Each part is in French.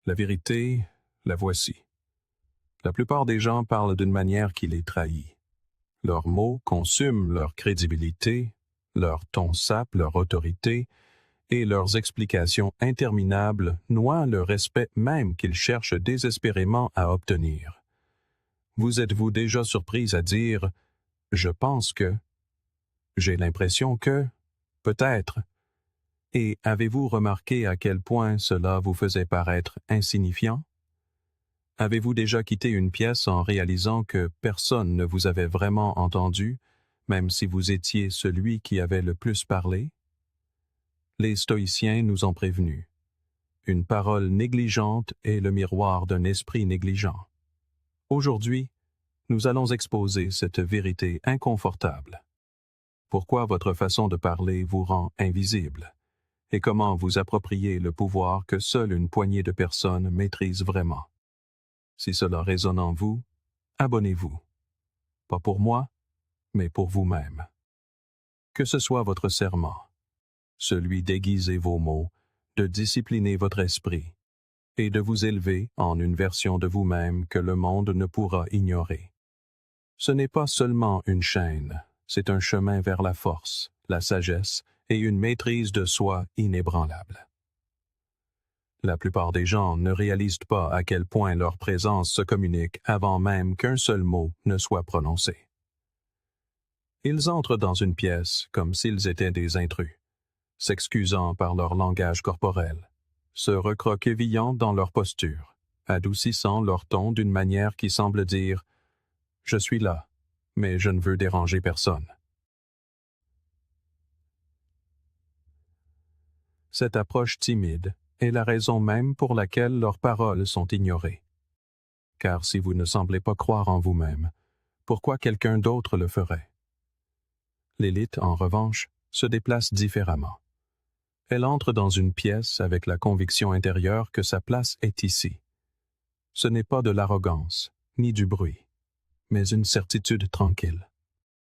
La vérité, la voici. La plupart des gens parlent d'une manière qui les trahit. Leurs mots consument leur crédibilité, leur ton sape leur autorité, et leurs explications interminables noient le respect même qu'ils cherchent désespérément à obtenir. Vous êtes-vous déjà surprise à dire « je pense que »,« j'ai l'impression que »,« peut-être », et avez-vous remarqué à quel point cela vous faisait paraître insignifiant? Avez-vous déjà quitté une pièce en réalisant que personne ne vous avait vraiment entendu, même si vous étiez celui qui avait le plus parlé? Les stoïciens nous ont prévenus. Une parole négligente est le miroir d'un esprit négligent. Aujourd'hui, nous allons exposer cette vérité inconfortable. Pourquoi votre façon de parler vous rend invisible? Et comment vous approprier le pouvoir que seule une poignée de personnes maîtrise vraiment? Si cela résonne en vous, abonnez-vous. Pas pour moi, mais pour vous-même. Que ce soit votre serment, celui d'aiguiser vos mots, de discipliner votre esprit, et de vous élever en une version de vous-même que le monde ne pourra ignorer. Ce n'est pas seulement une chaîne, c'est un chemin vers la force, la sagesse et une maîtrise de soi inébranlable. La plupart des gens ne réalisent pas à quel point leur présence se communique avant même qu'un seul mot ne soit prononcé. Ils entrent dans une pièce comme s'ils étaient des intrus, s'excusant par leur langage corporel, se recroquevillant dans leur posture, adoucissant leur ton d'une manière qui semble dire « Je suis là, mais je ne veux déranger personne ». Cette approche timide est la raison même pour laquelle leurs paroles sont ignorées. Car si vous ne semblez pas croire en vous-même, pourquoi quelqu'un d'autre le ferait? L'élite, en revanche, se déplace différemment. Elle entre dans une pièce avec la conviction intérieure que sa place est ici. Ce n'est pas de l'arrogance, ni du bruit, mais une certitude tranquille.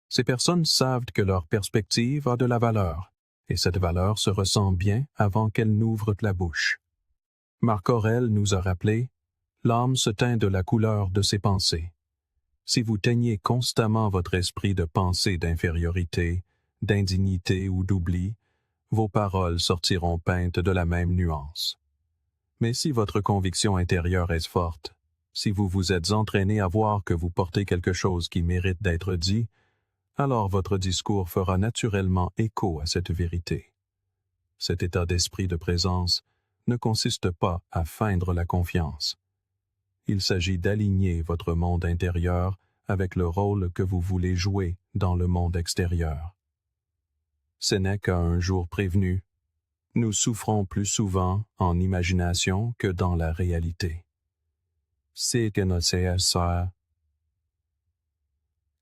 Ces personnes savent que leur perspective a de la valeur, et cette valeur se ressent bien avant qu'elle n'ouvre la bouche. Marc Aurèle nous a rappelé « L'âme se teint de la couleur de ses pensées ». Si vous teignez constamment votre esprit de pensée d'infériorité, d'indignité ou d'oubli, vos paroles sortiront peintes de la même nuance. Mais si votre conviction intérieure est forte, si vous vous êtes entraîné à voir que vous portez quelque chose qui mérite d'être dit, alors votre discours fera naturellement écho à cette vérité. Cet état d'esprit de présence ne consiste pas à feindre la confiance. Il s'agit d'aligner votre monde intérieur avec le rôle que vous voulez jouer dans le monde extérieur. Sénèque a un jour prévenu, « Nous souffrons plus souvent en imagination que dans la réalité. » C'est que notre CSR.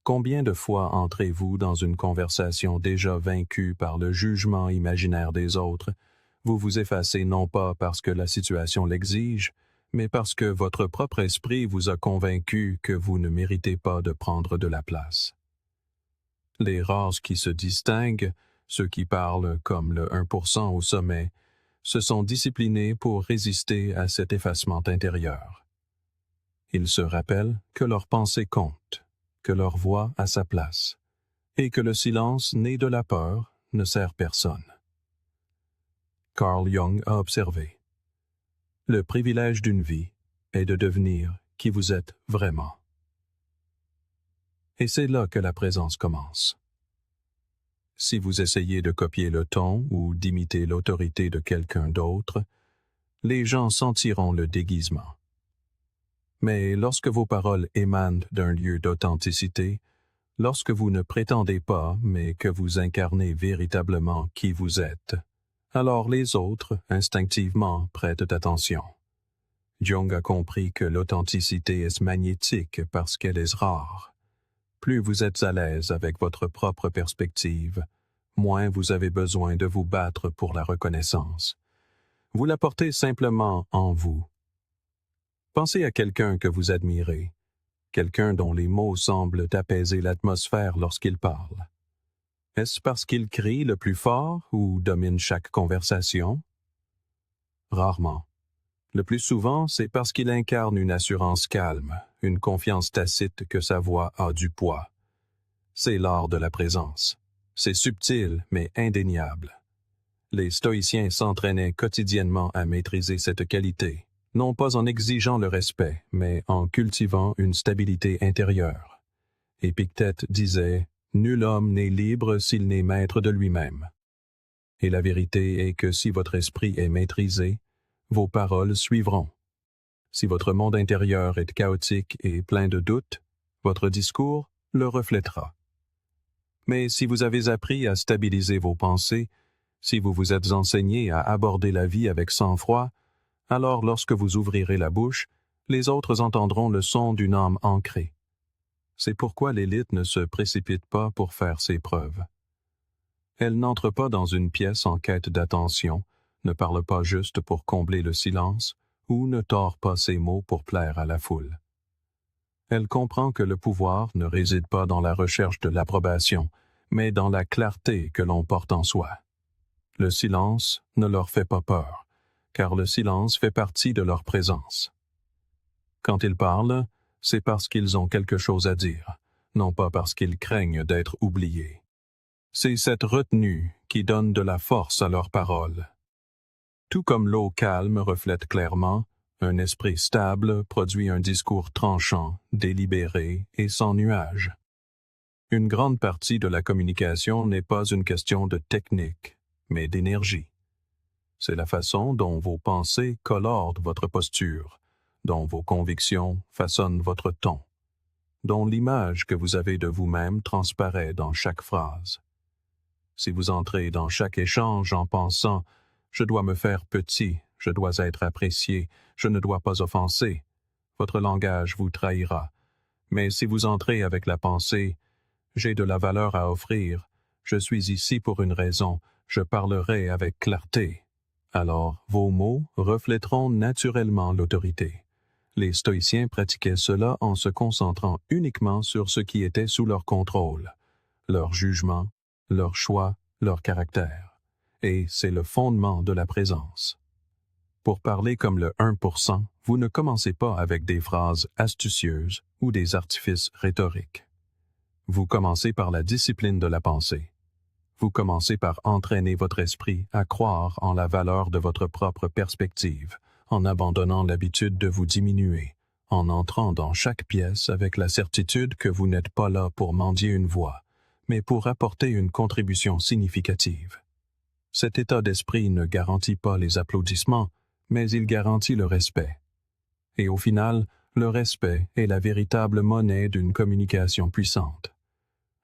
Combien de fois entrez-vous dans une conversation déjà vaincue par le jugement imaginaire des autres, vous vous effacez non pas parce que la situation l'exige, mais parce que votre propre esprit vous a convaincu que vous ne méritez pas de prendre de la place. Les rares qui se distinguent, ceux qui parlent comme le 1% au sommet, se sont disciplinés pour résister à cet effacement intérieur. Ils se rappellent que leur pensée compte, que leur voix a sa place, et que le silence né de la peur ne sert personne. Carl Jung a observé. Le privilège d'une vie est de devenir qui vous êtes vraiment. Et c'est là que la présence commence. Si vous essayez de copier le ton ou d'imiter l'autorité de quelqu'un d'autre, les gens sentiront le déguisement. Mais lorsque vos paroles émanent d'un lieu d'authenticité, lorsque vous ne prétendez pas, mais que vous incarnez véritablement qui vous êtes, alors les autres, instinctivement, prêtent attention. Jung a compris que l'authenticité est magnétique parce qu'elle est rare. Plus vous êtes à l'aise avec votre propre perspective, moins vous avez besoin de vous battre pour la reconnaissance. Vous la portez simplement en vous. Pensez à quelqu'un que vous admirez, quelqu'un dont les mots semblent apaiser l'atmosphère lorsqu'il parle. Est-ce parce qu'il crie le plus fort ou domine chaque conversation? Rarement. Le plus souvent, c'est parce qu'il incarne une assurance calme, une confiance tacite que sa voix a du poids. C'est l'art de la présence. C'est subtil, mais indéniable. Les stoïciens s'entraînaient quotidiennement à maîtriser cette qualité, non pas en exigeant le respect, mais en cultivant une stabilité intérieure. Épictète disait « Nul homme n'est libre s'il n'est maître de lui-même ». Et la vérité est que si votre esprit est maîtrisé, vos paroles suivront. Si votre monde intérieur est chaotique et plein de doutes, votre discours le reflètera. Mais si vous avez appris à stabiliser vos pensées, si vous vous êtes enseigné à aborder la vie avec sang-froid, alors lorsque vous ouvrirez la bouche, les autres entendront le son d'une âme ancrée. C'est pourquoi l'élite ne se précipite pas pour faire ses preuves. Elle n'entre pas dans une pièce en quête d'attention, ne parle pas juste pour combler le silence, ou ne tord pas ses mots pour plaire à la foule. Elle comprend que le pouvoir ne réside pas dans la recherche de l'approbation, mais dans la clarté que l'on porte en soi. Le silence ne leur fait pas peur, car le silence fait partie de leur présence. Quand ils parlent, c'est parce qu'ils ont quelque chose à dire, non pas parce qu'ils craignent d'être oubliés. C'est cette retenue qui donne de la force à leurs paroles. Tout comme l'eau calme reflète clairement, un esprit stable produit un discours tranchant, délibéré et sans nuage. Une grande partie de la communication n'est pas une question de technique, mais d'énergie. C'est la façon dont vos pensées colorent votre posture, dont vos convictions façonnent votre ton, dont l'image que vous avez de vous-même transparaît dans chaque phrase. Si vous entrez dans chaque échange en pensant « je dois me faire petit, je dois être apprécié, je ne dois pas offenser », votre langage vous trahira. Mais si vous entrez avec la pensée « j'ai de la valeur à offrir, je suis ici pour une raison, je parlerai avec clarté », alors vos mots reflèteront naturellement l'autorité. Les stoïciens pratiquaient cela en se concentrant uniquement sur ce qui était sous leur contrôle, leur jugement, leur choix, leur caractère. Et c'est le fondement de la présence. Pour parler comme le 1%, vous ne commencez pas avec des phrases astucieuses ou des artifices rhétoriques. Vous commencez par la discipline de la pensée. Vous commencez par entraîner votre esprit à croire en la valeur de votre propre perspective, en abandonnant l'habitude de vous diminuer, en entrant dans chaque pièce avec la certitude que vous n'êtes pas là pour mendier une voix, mais pour apporter une contribution significative. Cet état d'esprit ne garantit pas les applaudissements, mais il garantit le respect. Et au final, le respect est la véritable monnaie d'une communication puissante.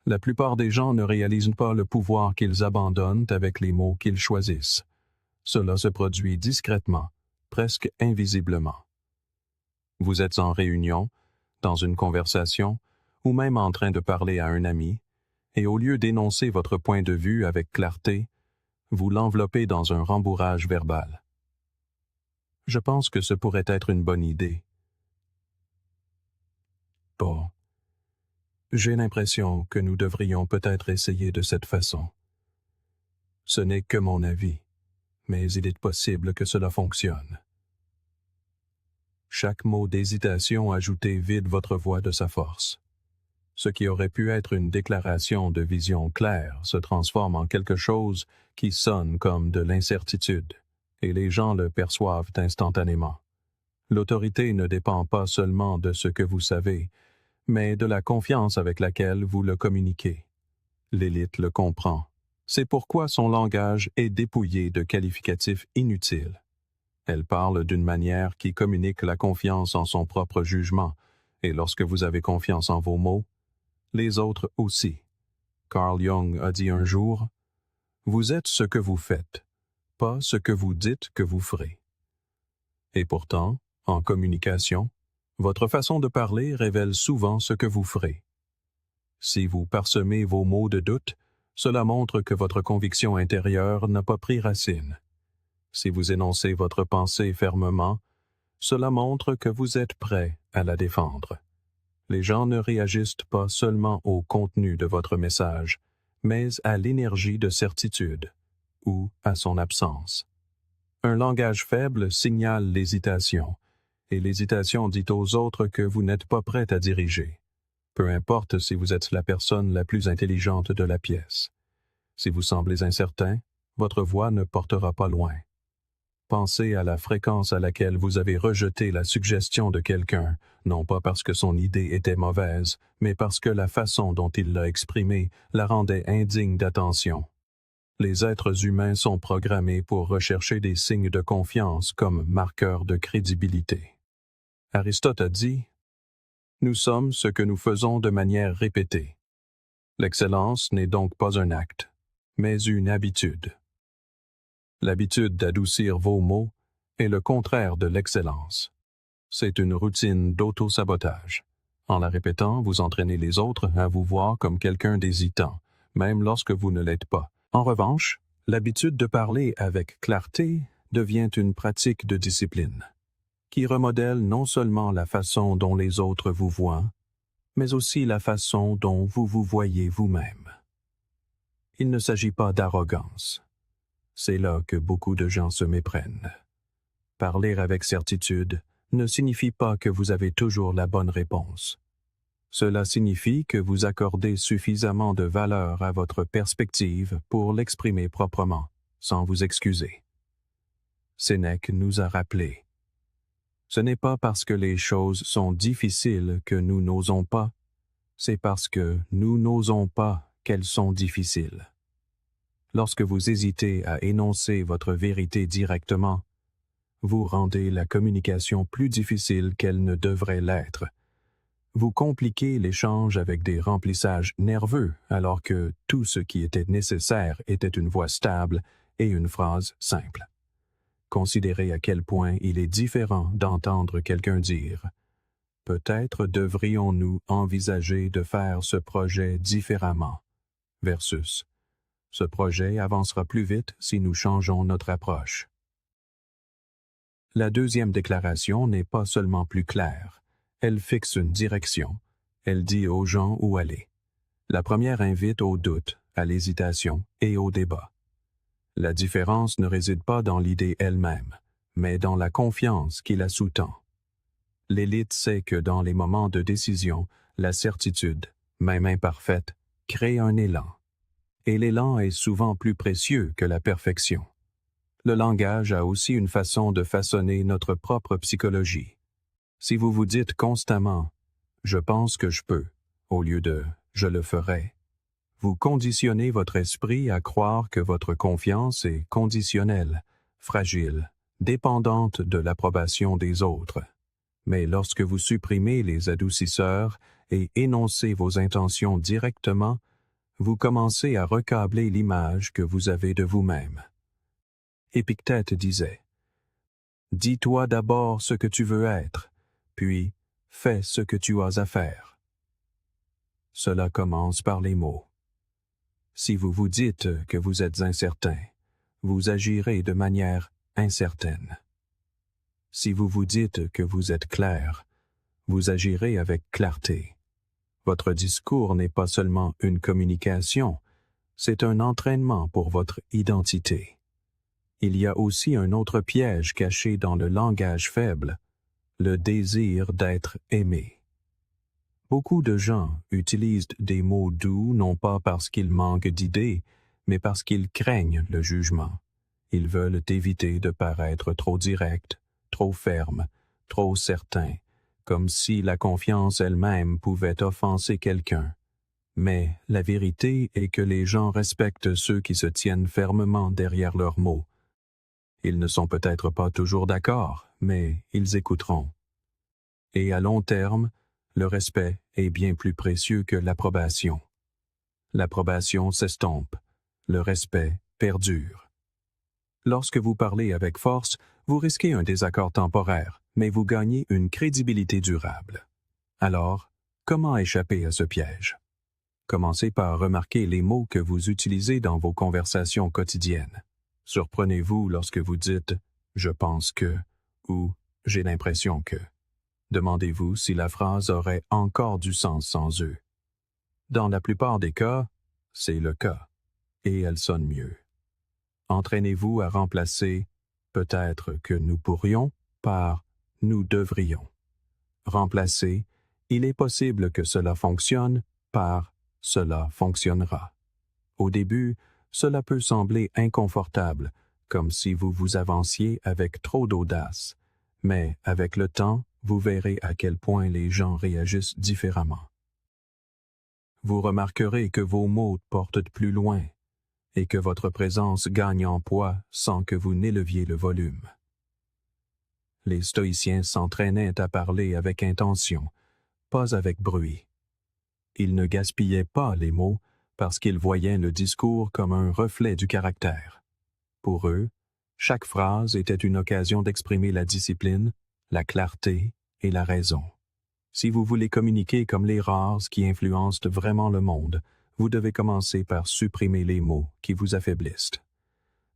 La plupart des gens ne réalisent pas le pouvoir qu'ils abandonnent avec les mots qu'ils choisissent. Cela se produit discrètement, presque invisiblement. Vous êtes en réunion, dans une conversation, ou même en train de parler à un ami, et au lieu d'énoncer votre point de vue avec clarté, vous l'enveloppez dans un rembourrage verbal. Je pense que ce pourrait être une bonne idée. Bon, j'ai l'impression que nous devrions peut-être essayer de cette façon. Ce n'est que mon avis, mais il est possible que cela fonctionne. Chaque mot d'hésitation ajouté vide votre voix de sa force. Ce qui aurait pu être une déclaration de vision claire se transforme en quelque chose qui sonne comme de l'incertitude, et les gens le perçoivent instantanément. L'autorité ne dépend pas seulement de ce que vous savez, mais de la confiance avec laquelle vous le communiquez. L'élite le comprend. C'est pourquoi son langage est dépouillé de qualificatifs inutiles. Elle parle d'une manière qui communique la confiance en son propre jugement, et lorsque vous avez confiance en vos mots, les autres aussi. Carl Jung a dit un jour, « Vous êtes ce que vous faites, pas ce que vous dites que vous ferez. » Et pourtant, en communication, votre façon de parler révèle souvent ce que vous ferez. Si vous parsemez vos mots de doute, cela montre que votre conviction intérieure n'a pas pris racine. Si vous énoncez votre pensée fermement, cela montre que vous êtes prêt à la défendre. Les gens ne réagissent pas seulement au contenu de votre message, mais à l'énergie de certitude, ou à son absence. Un langage faible signale l'hésitation, et l'hésitation dit aux autres que vous n'êtes pas prêt à diriger. Peu importe si vous êtes la personne la plus intelligente de la pièce. Si vous semblez incertain, votre voix ne portera pas loin. Pensez à la fréquence à laquelle vous avez rejeté la suggestion de quelqu'un, non pas parce que son idée était mauvaise, mais parce que la façon dont il l'a exprimée la rendait indigne d'attention. Les êtres humains sont programmés pour rechercher des signes de confiance comme marqueurs de crédibilité. Aristote a dit « Nous sommes ce que nous faisons de manière répétée. L'excellence n'est donc pas un acte, mais une habitude. » L'habitude d'adoucir vos mots est le contraire de l'excellence. C'est une routine d'auto-sabotage. En la répétant, vous entraînez les autres à vous voir comme quelqu'un d'hésitant, même lorsque vous ne l'êtes pas. En revanche, l'habitude de parler avec clarté devient une pratique de discipline, qui remodèle non seulement la façon dont les autres vous voient, mais aussi la façon dont vous vous voyez vous-même. Il ne s'agit pas d'arrogance. C'est là que beaucoup de gens se méprennent. Parler avec certitude ne signifie pas que vous avez toujours la bonne réponse. Cela signifie que vous accordez suffisamment de valeur à votre perspective pour l'exprimer proprement, sans vous excuser. Sénèque nous a rappelé. Ce n'est pas parce que les choses sont difficiles que nous n'osons pas, c'est parce que nous n'osons pas qu'elles sont difficiles. Lorsque vous hésitez à énoncer votre vérité directement, vous rendez la communication plus difficile qu'elle ne devrait l'être. Vous compliquez l'échange avec des remplissages nerveux alors que tout ce qui était nécessaire était une voix stable et une phrase simple. Considérez à quel point il est différent d'entendre quelqu'un dire « Peut-être devrions-nous envisager de faire ce projet différemment » versus « Ce projet avancera plus vite si nous changeons notre approche ». La deuxième déclaration n'est pas seulement plus claire, elle fixe une direction, elle dit aux gens où aller. La première invite au doute, à l'hésitation et au débat. La différence ne réside pas dans l'idée elle-même, mais dans la confiance qui la sous-tend. L'élite sait que dans les moments de décision, la certitude, même imparfaite, crée un élan. Et l'élan est souvent plus précieux que la perfection. Le langage a aussi une façon de façonner notre propre psychologie. Si vous vous dites constamment « je pense que je peux » au lieu de « je le ferai », vous conditionnez votre esprit à croire que votre confiance est conditionnelle, fragile, dépendante de l'approbation des autres. Mais lorsque vous supprimez les adoucisseurs et énoncez vos intentions directement, vous commencez à recabler l'image que vous avez de vous-même. Épictète disait « Dis-toi d'abord ce que tu veux être, puis fais ce que tu as à faire. » Cela commence par les mots. Si vous vous dites que vous êtes incertain, vous agirez de manière incertaine. Si vous vous dites que vous êtes clair, vous agirez avec clarté. Votre discours n'est pas seulement une communication, c'est un entraînement pour votre identité. Il y a aussi un autre piège caché dans le langage faible, le désir d'être aimé. Beaucoup de gens utilisent des mots doux non pas parce qu'ils manquent d'idées, mais parce qu'ils craignent le jugement. Ils veulent éviter de paraître trop direct, trop ferme, trop certain, comme si la confiance elle-même pouvait offenser quelqu'un. Mais la vérité est que les gens respectent ceux qui se tiennent fermement derrière leurs mots. Ils ne sont peut-être pas toujours d'accord, mais ils écouteront. Et à long terme, le respect est bien plus précieux que l'approbation. L'approbation s'estompe, le respect perdure. Lorsque vous parlez avec force, vous risquez un désaccord temporaire, mais vous gagnez une crédibilité durable. Alors, comment échapper à ce piège? Commencez par remarquer les mots que vous utilisez dans vos conversations quotidiennes. Surprenez-vous lorsque vous dites « je pense que » ou « j'ai l'impression que ». Demandez-vous si la phrase aurait encore du sens sans eux. Dans la plupart des cas, c'est le cas, et elle sonne mieux. Entraînez-vous à remplacer peut-être que nous pourrions par nous devrions. Remplacer il est possible que cela fonctionne par cela fonctionnera. Au début, cela peut sembler inconfortable, comme si vous vous avanciez avec trop d'audace, mais avec le temps, vous verrez à quel point les gens réagissent différemment. Vous remarquerez que vos mots portent plus loin et que votre présence gagne en poids sans que vous n'éleviez le volume. Les stoïciens s'entraînaient à parler avec intention, pas avec bruit. Ils ne gaspillaient pas les mots parce qu'ils voyaient le discours comme un reflet du caractère. Pour eux, chaque phrase était une occasion d'exprimer la discipline, la clarté et la raison. Si vous voulez communiquer comme les rares qui influencent vraiment le monde, vous devez commencer par supprimer les mots qui vous affaiblissent.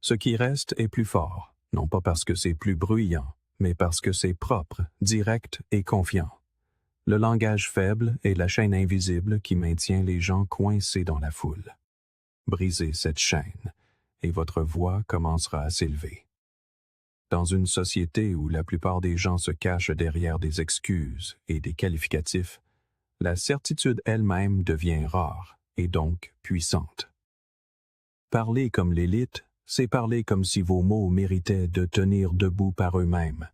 Ce qui reste est plus fort, non pas parce que c'est plus bruyant, mais parce que c'est propre, direct et confiant. Le langage faible est la chaîne invisible qui maintient les gens coincés dans la foule. Brisez cette chaîne, et votre voix commencera à s'élever. Dans une société où la plupart des gens se cachent derrière des excuses et des qualificatifs, la certitude elle-même devient rare et donc puissante. Parler comme l'élite, c'est parler comme si vos mots méritaient de tenir debout par eux-mêmes,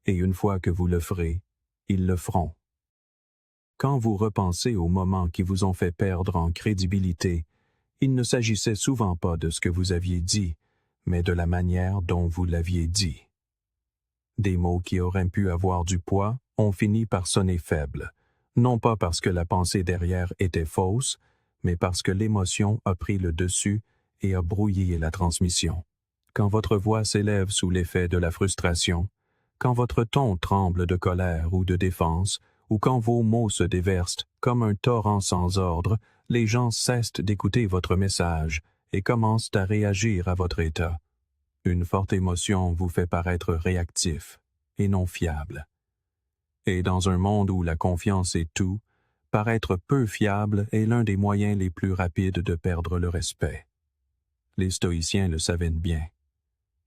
et une fois que vous le ferez, ils le feront. Quand vous repensez aux moments qui vous ont fait perdre en crédibilité, il ne s'agissait souvent pas de ce que vous aviez dit, mais de la manière dont vous l'aviez dit. Des mots qui auraient pu avoir du poids ont fini par sonner faibles, non pas parce que la pensée derrière était fausse, mais parce que l'émotion a pris le dessus et a brouillé la transmission. Quand votre voix s'élève sous l'effet de la frustration, quand votre ton tremble de colère ou de défense, ou quand vos mots se déversent comme un torrent sans ordre, les gens cessent d'écouter votre message et commencent à réagir à votre état. Une forte émotion vous fait paraître réactif et non fiable. Et dans un monde où la confiance est tout, paraître peu fiable est l'un des moyens les plus rapides de perdre le respect. Les stoïciens le savaient bien.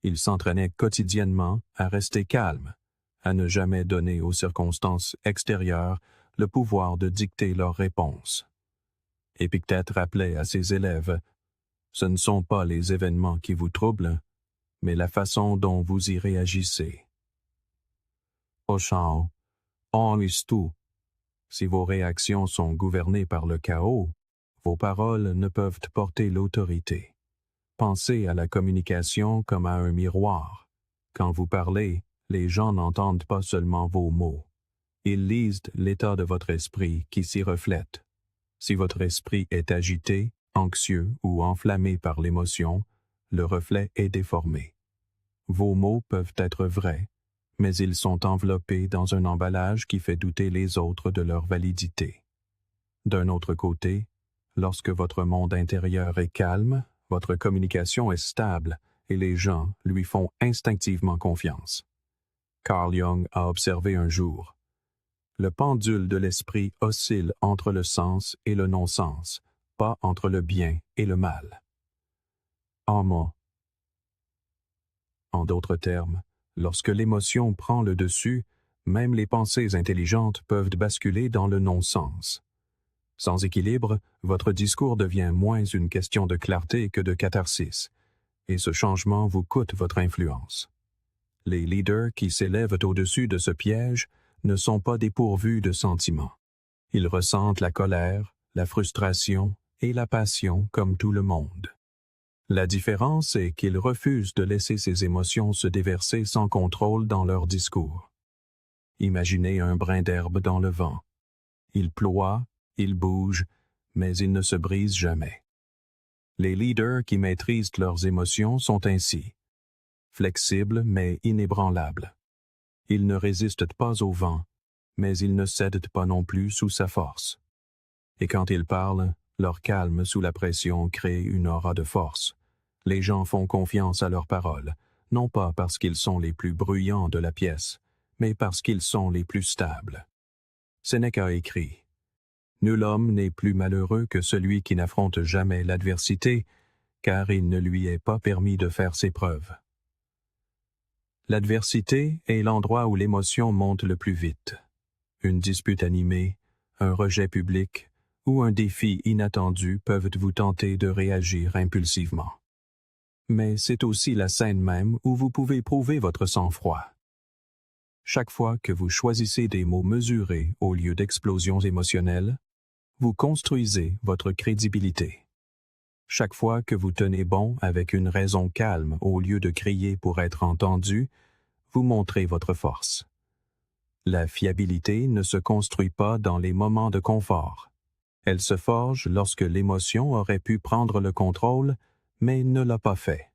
Ils s'entraînaient quotidiennement à rester calmes, à ne jamais donner aux circonstances extérieures le pouvoir de dicter leurs réponses. Épictète rappelait à ses élèves « Ce ne sont pas les événements qui vous troublent, mais la façon dont vous y réagissez. » Auchan, on est tout. Si vos réactions sont gouvernées par le chaos, vos paroles ne peuvent porter l'autorité. Pensez à la communication comme à un miroir. Quand vous parlez, les gens n'entendent pas seulement vos mots. Ils lisent l'état de votre esprit qui s'y reflète. Si votre esprit est agité, anxieux ou enflammé par l'émotion, le reflet est déformé. Vos mots peuvent être vrais, mais ils sont enveloppés dans un emballage qui fait douter les autres de leur validité. D'un autre côté, lorsque votre monde intérieur est calme, votre communication est stable et les gens lui font instinctivement confiance. Carl Jung a observé un jour. Le pendule de l'esprit oscille entre le sens et le non-sens, pas entre le bien et le mal. En d'autres termes, lorsque l'émotion prend le dessus, même les pensées intelligentes peuvent basculer dans le non-sens. Sans équilibre, votre discours devient moins une question de clarté que de catharsis, et ce changement vous coûte votre influence. Les leaders qui s'élèvent au-dessus de ce piège ne sont pas dépourvus de sentiments. Ils ressentent la colère, la frustration et la passion comme tout le monde. La différence est qu'ils refusent de laisser ces émotions se déverser sans contrôle dans leur discours. Imaginez un brin d'herbe dans le vent. Il ploie, il bouge, mais il ne se brise jamais. Les leaders qui maîtrisent leurs émotions sont ainsi. Flexibles mais inébranlables. Ils ne résistent pas au vent, mais ils ne cèdent pas non plus sous sa force. Et quand ils parlent, leur calme sous la pression crée une aura de force. Les gens font confiance à leurs paroles, non pas parce qu'ils sont les plus bruyants de la pièce, mais parce qu'ils sont les plus stables. Sénèque a écrit « Nul homme n'est plus malheureux que celui qui n'affronte jamais l'adversité, car il ne lui est pas permis de faire ses preuves. » L'adversité est l'endroit où l'émotion monte le plus vite. Une dispute animée, un rejet public ou un défi inattendu peuvent vous tenter de réagir impulsivement. Mais c'est aussi la scène même où vous pouvez prouver votre sang-froid. Chaque fois que vous choisissez des mots mesurés au lieu d'explosions émotionnelles, vous construisez votre crédibilité. Chaque fois que vous tenez bon avec une raison calme au lieu de crier pour être entendu, vous montrez votre force. La fiabilité ne se construit pas dans les moments de confort. Elle se forge lorsque l'émotion aurait pu prendre le contrôle, mais ne l'a pas fait.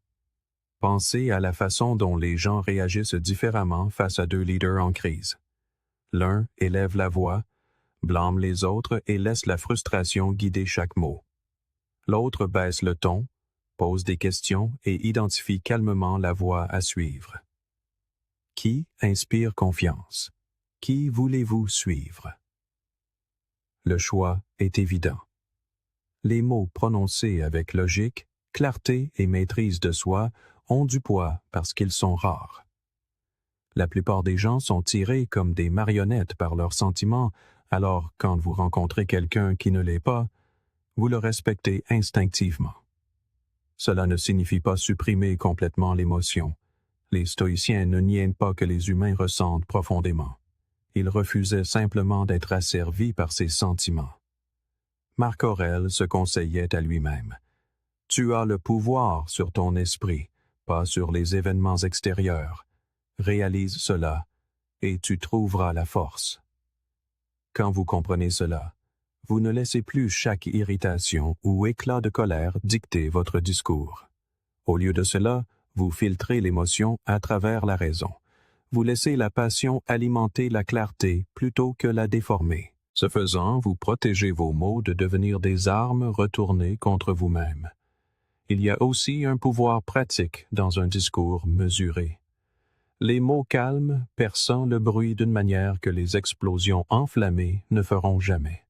Pensez à la façon dont les gens réagissent différemment face à deux leaders en crise. L'un élève la voix, blâme les autres et laisse la frustration guider chaque mot. L'autre baisse le ton, pose des questions et identifie calmement la voie à suivre. Qui inspire confiance? Qui voulez-vous suivre? Le choix est évident. Les mots prononcés avec logique, clarté et maîtrise de soi ont du poids parce qu'ils sont rares. La plupart des gens sont tirés comme des marionnettes par leurs sentiments, alors quand vous rencontrez quelqu'un qui ne l'est pas, vous le respectez instinctivement. Cela ne signifie pas supprimer complètement l'émotion. Les stoïciens ne niaient pas que les humains ressentent profondément. Ils refusaient simplement d'être asservis par ses sentiments. Marc Aurèle se conseillait à lui-même. « Tu as le pouvoir sur ton esprit, pas sur les événements extérieurs. Réalise cela, et tu trouveras la force. » Quand vous comprenez cela, vous ne laissez plus chaque irritation ou éclat de colère dicter votre discours. Au lieu de cela, vous filtrez l'émotion à travers la raison. Vous laissez la passion alimenter la clarté plutôt que la déformer. Ce faisant, vous protégez vos mots de devenir des armes retournées contre vous-même. Il y a aussi un pouvoir pratique dans un discours mesuré. Les mots calmes perçant le bruit d'une manière que les explosions enflammées ne feront jamais.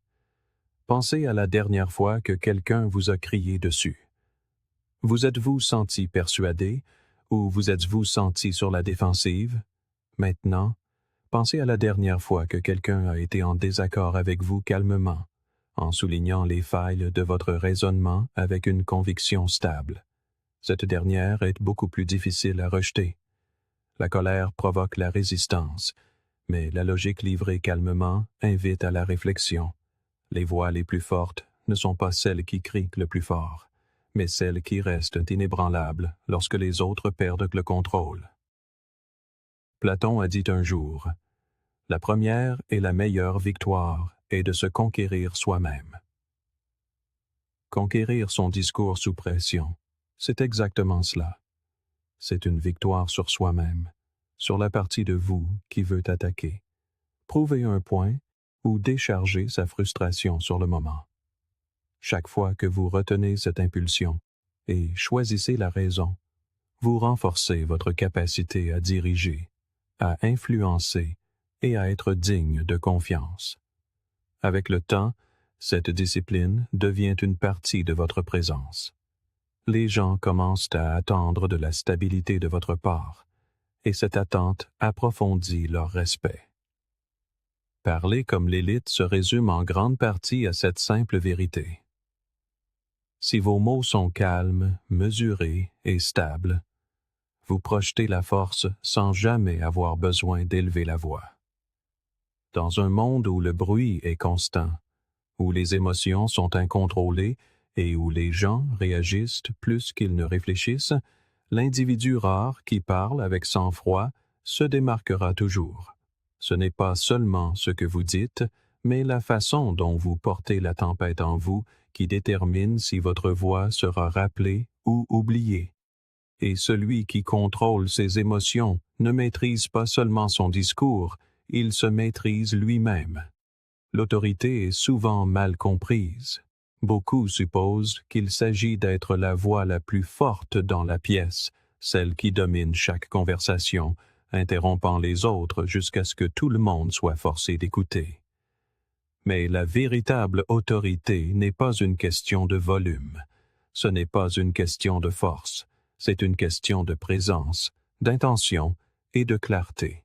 Pensez à la dernière fois que quelqu'un vous a crié dessus. Vous êtes-vous senti persuadé ou vous êtes-vous senti sur la défensive? Maintenant, pensez à la dernière fois que quelqu'un a été en désaccord avec vous calmement, en soulignant les failles de votre raisonnement avec une conviction stable. Cette dernière est beaucoup plus difficile à rejeter. La colère provoque la résistance, mais la logique livrée calmement invite à la réflexion. Les voix les plus fortes ne sont pas celles qui crient le plus fort, mais celles qui restent inébranlables lorsque les autres perdent le contrôle. Platon a dit un jour, « La première et la meilleure victoire est de se conquérir soi-même. » Conquérir son discours sous pression, c'est exactement cela. C'est une victoire sur soi-même, sur la partie de vous qui veut attaquer. Prouver un point ou décharger sa frustration sur le moment. Chaque fois que vous retenez cette impulsion et choisissez la raison, vous renforcez votre capacité à diriger, à influencer et à être digne de confiance. Avec le temps, cette discipline devient une partie de votre présence. Les gens commencent à attendre de la stabilité de votre part, et cette attente approfondit leur respect. Parler comme l'élite se résume en grande partie à cette simple vérité. Si vos mots sont calmes, mesurés et stables, vous projetez la force sans jamais avoir besoin d'élever la voix. Dans un monde où le bruit est constant, où les émotions sont incontrôlées et où les gens réagissent plus qu'ils ne réfléchissent, l'individu rare qui parle avec sang-froid se démarquera toujours. Ce n'est pas seulement ce que vous dites, mais la façon dont vous portez la tempête en vous qui détermine si votre voix sera rappelée ou oubliée. Et celui qui contrôle ses émotions ne maîtrise pas seulement son discours, il se maîtrise lui-même. L'autorité est souvent mal comprise. Beaucoup supposent qu'il s'agit d'être la voix la plus forte dans la pièce, celle qui domine chaque conversation, interrompant les autres jusqu'à ce que tout le monde soit forcé d'écouter. Mais la véritable autorité n'est pas une question de volume. Ce n'est pas une question de force. C'est une question de présence, d'intention et de clarté.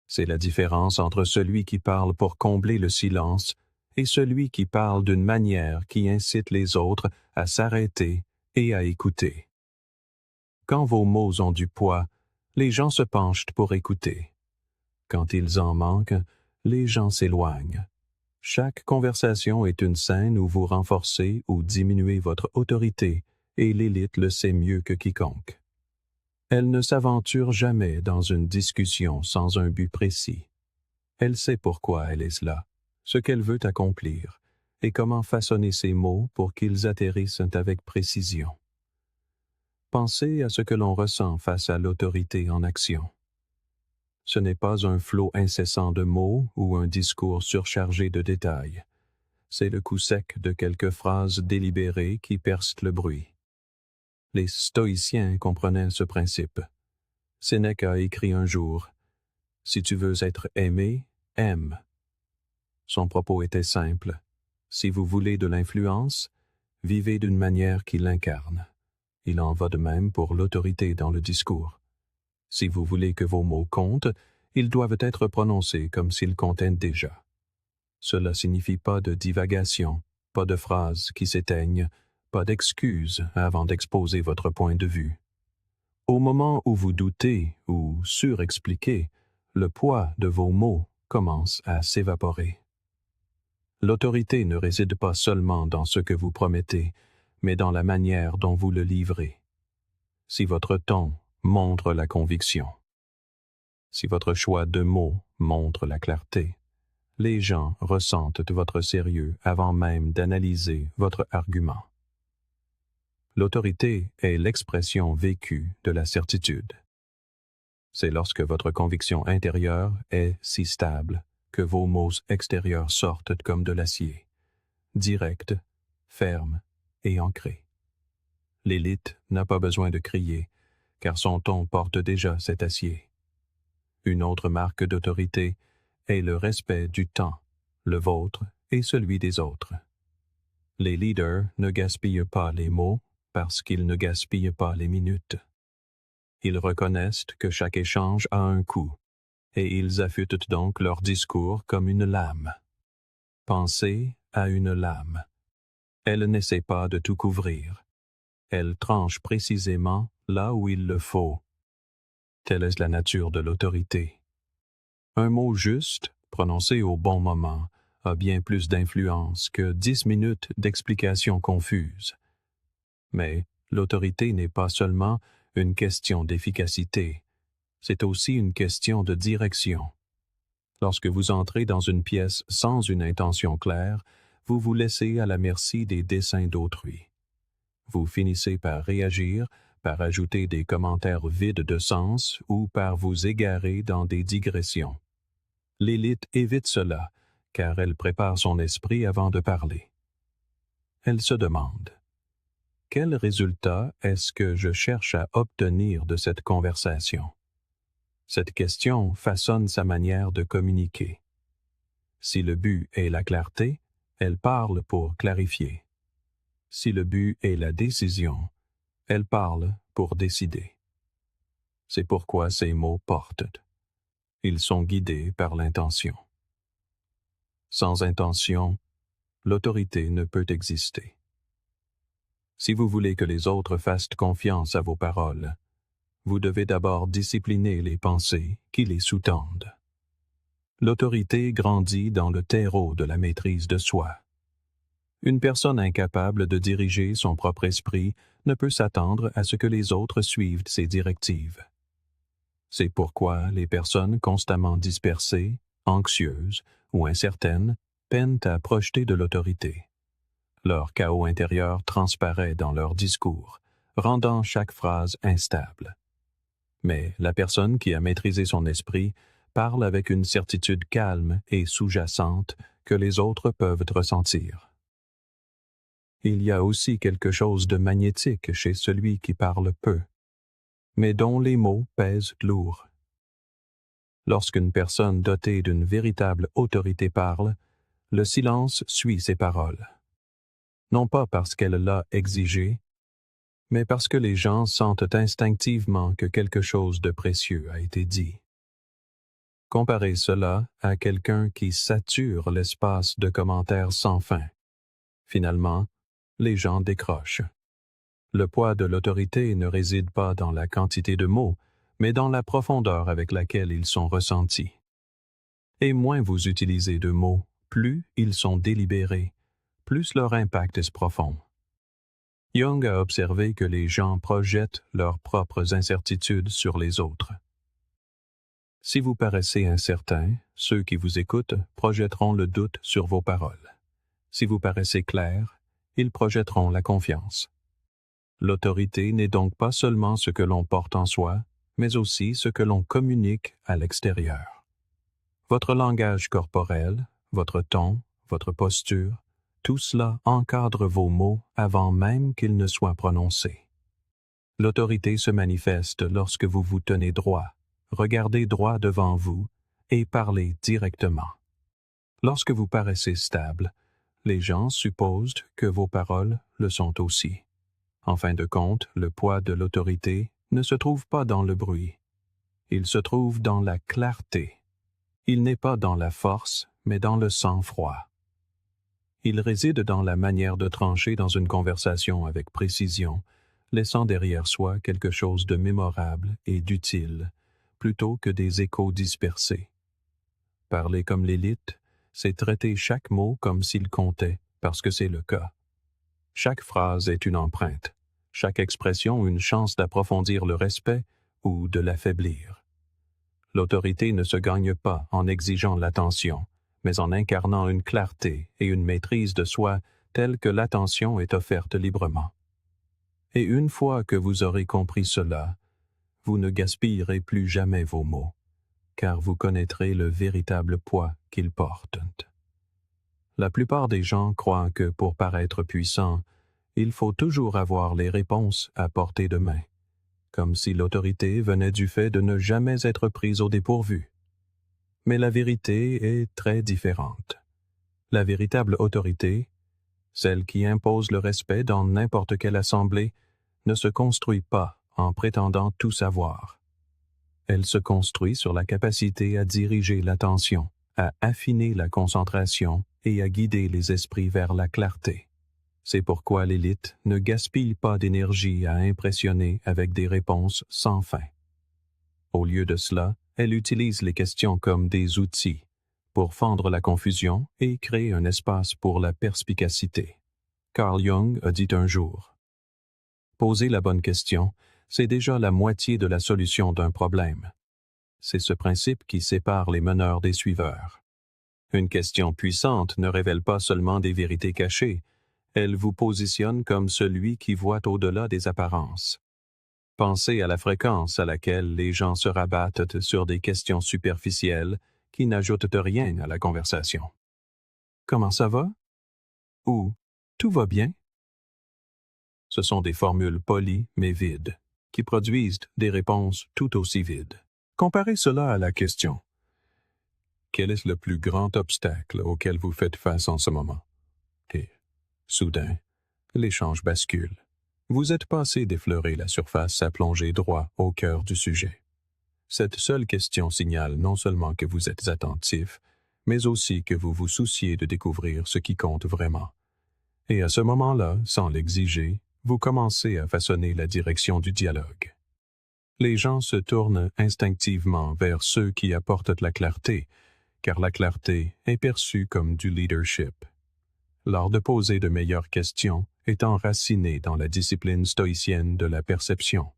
C'est la différence entre celui qui parle pour combler le silence et celui qui parle d'une manière qui incite les autres à s'arrêter et à écouter. Quand vos mots ont du poids, les gens se penchent pour écouter. Quand ils en manquent, les gens s'éloignent. Chaque conversation est une scène où vous renforcez ou diminuez votre autorité, et l'élite le sait mieux que quiconque. Elle ne s'aventure jamais dans une discussion sans un but précis. Elle sait pourquoi elle est là, ce qu'elle veut accomplir, et comment façonner ses mots pour qu'ils atterrissent avec précision. Pensez à ce que l'on ressent face à l'autorité en action. Ce n'est pas un flot incessant de mots ou un discours surchargé de détails. C'est le coup sec de quelques phrases délibérées qui percent le bruit. Les stoïciens comprenaient ce principe. Sénèque a écrit un jour « Si tu veux être aimé, aime ». Son propos était simple. Si vous voulez de l'influence, vivez d'une manière qui l'incarne. Il en va de même pour l'autorité dans le discours. Si vous voulez que vos mots comptent, ils doivent être prononcés comme s'ils comptaient déjà. Cela signifie pas de divagation, pas de phrases qui s'éteignent, pas d'excuses avant d'exposer votre point de vue. Au moment où vous doutez ou surexpliquez, le poids de vos mots commence à s'évaporer. L'autorité ne réside pas seulement dans ce que vous promettez, mais dans la manière dont vous le livrez. Si votre ton montre la conviction, si votre choix de mots montre la clarté, les gens ressentent votre sérieux avant même d'analyser votre argument. L'autorité est l'expression vécue de la certitude. C'est lorsque votre conviction intérieure est si stable que vos mots extérieurs sortent comme de l'acier, directs, fermes et ancrés. L'élite n'a pas besoin de crier, car son ton porte déjà cet acier. Une autre marque d'autorité est le respect du temps, le vôtre et celui des autres. Les leaders ne gaspillent pas les mots parce qu'ils ne gaspillent pas les minutes. Ils reconnaissent que chaque échange a un coût, et ils affûtent donc leur discours comme une lame. Pensez à une lame. Elle n'essaie pas de tout couvrir. Elle tranche précisément là où il le faut. Telle est la nature de l'autorité. Un mot juste, prononcé au bon moment, a bien plus d'influence que 10 minutes d'explications confuses. Mais l'autorité n'est pas seulement une question d'efficacité, c'est aussi une question de direction. Lorsque vous entrez dans une pièce sans une intention claire, vous vous laissez à la merci des desseins d'autrui. Vous finissez par réagir, par ajouter des commentaires vides de sens ou par vous égarer dans des digressions. L'élite évite cela, car elle prépare son esprit avant de parler. Elle se demande: quel résultat est-ce que je cherche à obtenir de cette conversation? Cette question façonne sa manière de communiquer. Si le but est la clarté, elle parle pour clarifier. Si le but est la décision, elle parle pour décider. C'est pourquoi ces mots portent. Ils sont guidés par l'intention. Sans intention, l'autorité ne peut exister. Si vous voulez que les autres fassent confiance à vos paroles, vous devez d'abord discipliner les pensées qui les sous-tendent. L'autorité grandit dans le terreau de la maîtrise de soi. Une personne incapable de diriger son propre esprit ne peut s'attendre à ce que les autres suivent ses directives. C'est pourquoi les personnes constamment dispersées, anxieuses ou incertaines peinent à projeter de l'autorité. Leur chaos intérieur transparaît dans leur discours, rendant chaque phrase instable. Mais la personne qui a maîtrisé son esprit parle avec une certitude calme et sous-jacente que les autres peuvent ressentir. Il y a aussi quelque chose de magnétique chez celui qui parle peu, mais dont les mots pèsent lourd. Lorsqu'une personne dotée d'une véritable autorité parle, le silence suit ses paroles. Non pas parce qu'elle l'a exigé, mais parce que les gens sentent instinctivement que quelque chose de précieux a été dit. Comparez cela à quelqu'un qui sature l'espace de commentaires sans fin. Finalement, les gens décrochent. Le poids de l'autorité ne réside pas dans la quantité de mots, mais dans la profondeur avec laquelle ils sont ressentis. Et moins vous utilisez de mots, plus ils sont délibérés, plus leur impact est profond. Jung a observé que les gens projettent leurs propres incertitudes sur les autres. Si vous paraissez incertain, ceux qui vous écoutent projetteront le doute sur vos paroles. Si vous paraissez clair, ils projetteront la confiance. L'autorité n'est donc pas seulement ce que l'on porte en soi, mais aussi ce que l'on communique à l'extérieur. Votre langage corporel, votre ton, votre posture, tout cela encadre vos mots avant même qu'ils ne soient prononcés. L'autorité se manifeste lorsque vous vous tenez droit, regardez droit devant vous et parlez directement. Lorsque vous paraissez stable, les gens supposent que vos paroles le sont aussi. En fin de compte, le poids de l'autorité ne se trouve pas dans le bruit. Il se trouve dans la clarté. Il n'est pas dans la force, mais dans le sang-froid. Il réside dans la manière de trancher dans une conversation avec précision, laissant derrière soi quelque chose de mémorable et d'utile, plutôt que des échos dispersés. Parler comme l'élite, c'est traiter chaque mot comme s'il comptait, parce que c'est le cas. Chaque phrase est une empreinte, chaque expression une chance d'approfondir le respect ou de l'affaiblir. L'autorité ne se gagne pas en exigeant l'attention, mais en incarnant une clarté et une maîtrise de soi telle que l'attention est offerte librement. Et une fois que vous aurez compris cela, vous ne gaspillerez plus jamais vos mots, car vous connaîtrez le véritable poids qu'ils portent. La plupart des gens croient que pour paraître puissant, il faut toujours avoir les réponses à portée de main, comme si l'autorité venait du fait de ne jamais être prise au dépourvu. Mais la vérité est très différente. La véritable autorité, celle qui impose le respect dans n'importe quelle assemblée, ne se construit pas en prétendant tout savoir. Elle se construit sur la capacité à diriger l'attention, à affiner la concentration et à guider les esprits vers la clarté. C'est pourquoi l'élite ne gaspille pas d'énergie à impressionner avec des réponses sans fin. Au lieu de cela, elle utilise les questions comme des outils pour fendre la confusion et créer un espace pour la perspicacité. Carl Jung a dit un jour: « Poser la bonne question, c'est déjà la moitié de la solution d'un problème. » C'est ce principe qui sépare les meneurs des suiveurs. Une question puissante ne révèle pas seulement des vérités cachées, elle vous positionne comme celui qui voit au-delà des apparences. Pensez à la fréquence à laquelle les gens se rabattent sur des questions superficielles qui n'ajoutent rien à la conversation. Comment ça va? Ou tout va bien? Ce sont des formules polies mais vides, qui produisent des réponses tout aussi vides. Comparez cela à la question: quel est le plus grand obstacle auquel vous faites face en ce moment? Et, soudain, l'échange bascule. Vous êtes passé d'effleurer la surface à plonger droit au cœur du sujet. Cette seule question signale non seulement que vous êtes attentif, mais aussi que vous vous souciez de découvrir ce qui compte vraiment. Et à ce moment-là, sans l'exiger, vous commencez à façonner la direction du dialogue. Les gens se tournent instinctivement vers ceux qui apportent la clarté, car la clarté est perçue comme du leadership. L'art de poser de meilleures questions est enraciné dans la discipline stoïcienne de la perception.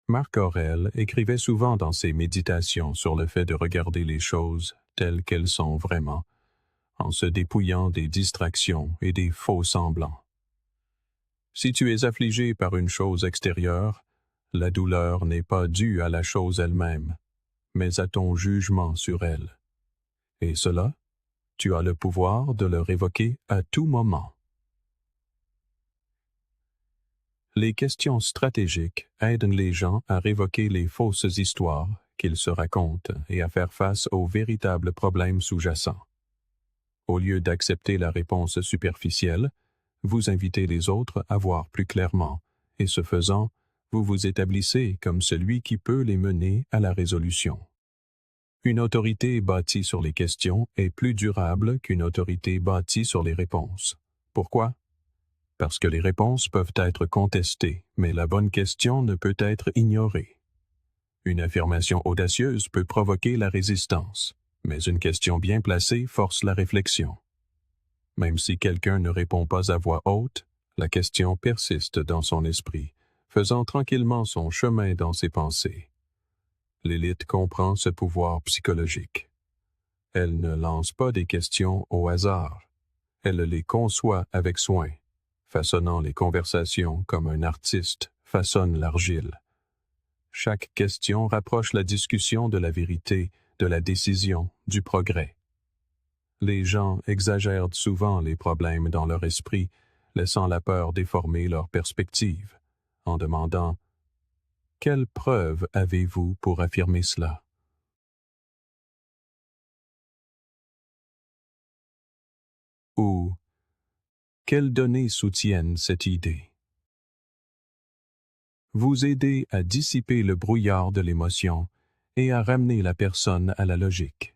Marc Aurèle écrivait souvent dans ses méditations sur le fait de regarder les choses telles qu'elles sont vraiment, en se dépouillant des distractions et des faux semblants. Si tu es affligé par une chose extérieure, la douleur n'est pas due à la chose elle-même, mais à ton jugement sur elle. Et cela, tu as le pouvoir de le révoquer à tout moment. Les questions stratégiques aident les gens à révoquer les fausses histoires qu'ils se racontent et à faire face aux véritables problèmes sous-jacents. Au lieu d'accepter la réponse superficielle, vous invitez les autres à voir plus clairement et ce faisant, vous vous établissez comme celui qui peut les mener à la résolution. Une autorité bâtie sur les questions est plus durable qu'une autorité bâtie sur les réponses. Pourquoi? Parce que les réponses peuvent être contestées, mais la bonne question ne peut être ignorée. Une affirmation audacieuse peut provoquer la résistance, mais une question bien placée force la réflexion. Même si quelqu'un ne répond pas à voix haute, la question persiste dans son esprit, faisant tranquillement son chemin dans ses pensées. L'élite comprend ce pouvoir psychologique. Elle ne lance pas des questions au hasard. Elle les conçoit avec soin, façonnant les conversations comme un artiste façonne l'argile. Chaque question rapproche la discussion de la vérité, de la décision, du progrès. Les gens exagèrent souvent les problèmes dans leur esprit, laissant la peur déformer leur perspective, en demandant « Quelle preuve avez-vous pour affirmer cela ?» ou « Quelles données soutiennent cette idée ?» Vous aidez à dissiper le brouillard de l'émotion et à ramener la personne à la logique.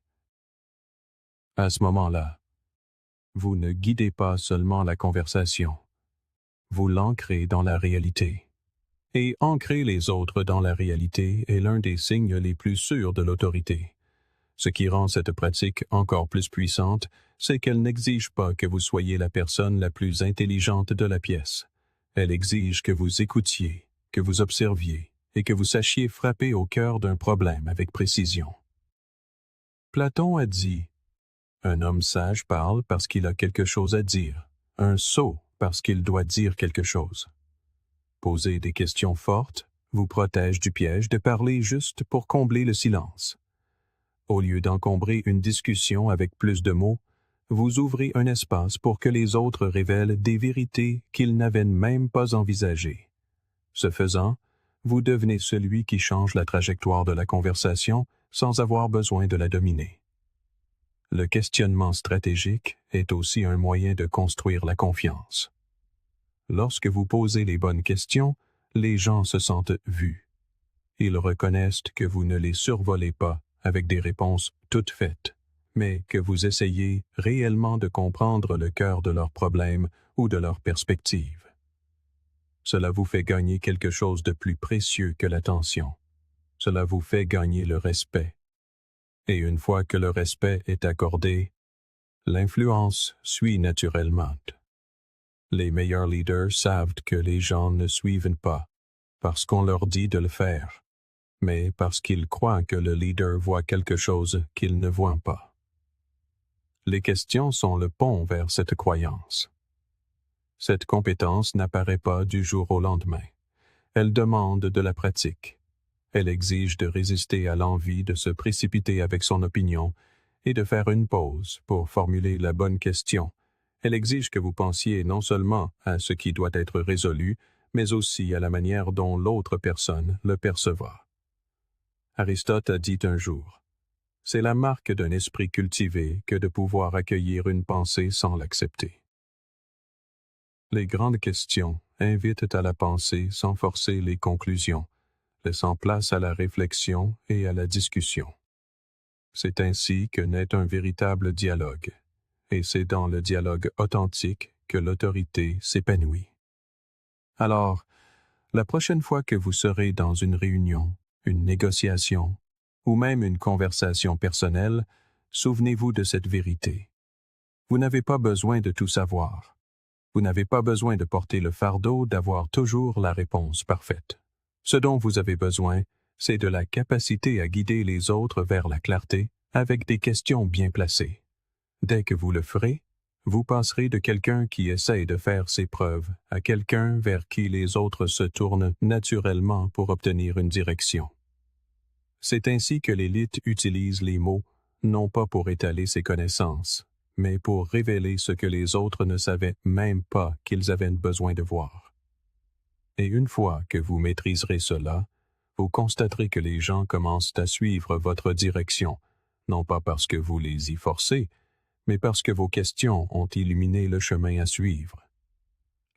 À ce moment-là, vous ne guidez pas seulement la conversation, vous l'ancrez dans la réalité. Et ancrer les autres dans la réalité est l'un des signes les plus sûrs de l'autorité. Ce qui rend cette pratique encore plus puissante, c'est qu'elle n'exige pas que vous soyez la personne la plus intelligente de la pièce. Elle exige que vous écoutiez, que vous observiez et que vous sachiez frapper au cœur d'un problème avec précision. Platon a dit « Un homme sage parle parce qu'il a quelque chose à dire, un sot parce qu'il doit dire quelque chose. » Poser des questions fortes vous protège du piège de parler juste pour combler le silence. Au lieu d'encombrer une discussion avec plus de mots, vous ouvrez un espace pour que les autres révèlent des vérités qu'ils n'avaient même pas envisagées. Ce faisant, vous devenez celui qui change la trajectoire de la conversation sans avoir besoin de la dominer. Le questionnement stratégique est aussi un moyen de construire la confiance. Lorsque vous posez les bonnes questions, les gens se sentent vus. Ils reconnaissent que vous ne les survolez pas avec des réponses toutes faites, mais que vous essayez réellement de comprendre le cœur de leurs problèmes ou de leurs perspectives. Cela vous fait gagner quelque chose de plus précieux que l'attention. Cela vous fait gagner le respect. Et une fois que le respect est accordé, l'influence suit naturellement. Les meilleurs leaders savent que les gens ne suivent pas parce qu'on leur dit de le faire, mais parce qu'ils croient que le leader voit quelque chose qu'ils ne voient pas. Les questions sont le pont vers cette croyance. Cette compétence n'apparaît pas du jour au lendemain. Elle demande de la pratique. Elle exige de résister à l'envie de se précipiter avec son opinion et de faire une pause pour formuler la bonne question. Elle exige que vous pensiez non seulement à ce qui doit être résolu, mais aussi à la manière dont l'autre personne le percevra. Aristote a dit un jour, « C'est la marque d'un esprit cultivé que de pouvoir accueillir une pensée sans l'accepter. » Les grandes questions invitent à la pensée sans forcer les conclusions, laissant place à la réflexion et à la discussion. C'est ainsi que naît un véritable dialogue, et c'est dans le dialogue authentique que l'autorité s'épanouit. Alors, la prochaine fois que vous serez dans une réunion, une négociation, ou même une conversation personnelle, souvenez-vous de cette vérité. Vous n'avez pas besoin de tout savoir. Vous n'avez pas besoin de porter le fardeau d'avoir toujours la réponse parfaite. Ce dont vous avez besoin, c'est de la capacité à guider les autres vers la clarté avec des questions bien placées. Dès que vous le ferez, vous passerez de quelqu'un qui essaie de faire ses preuves à quelqu'un vers qui les autres se tournent naturellement pour obtenir une direction. C'est ainsi que l'élite utilise les mots, non pas pour étaler ses connaissances, mais pour révéler ce que les autres ne savaient même pas qu'ils avaient besoin de voir. Et une fois que vous maîtriserez cela, vous constaterez que les gens commencent à suivre votre direction, non pas parce que vous les y forcez, mais parce que vos questions ont illuminé le chemin à suivre.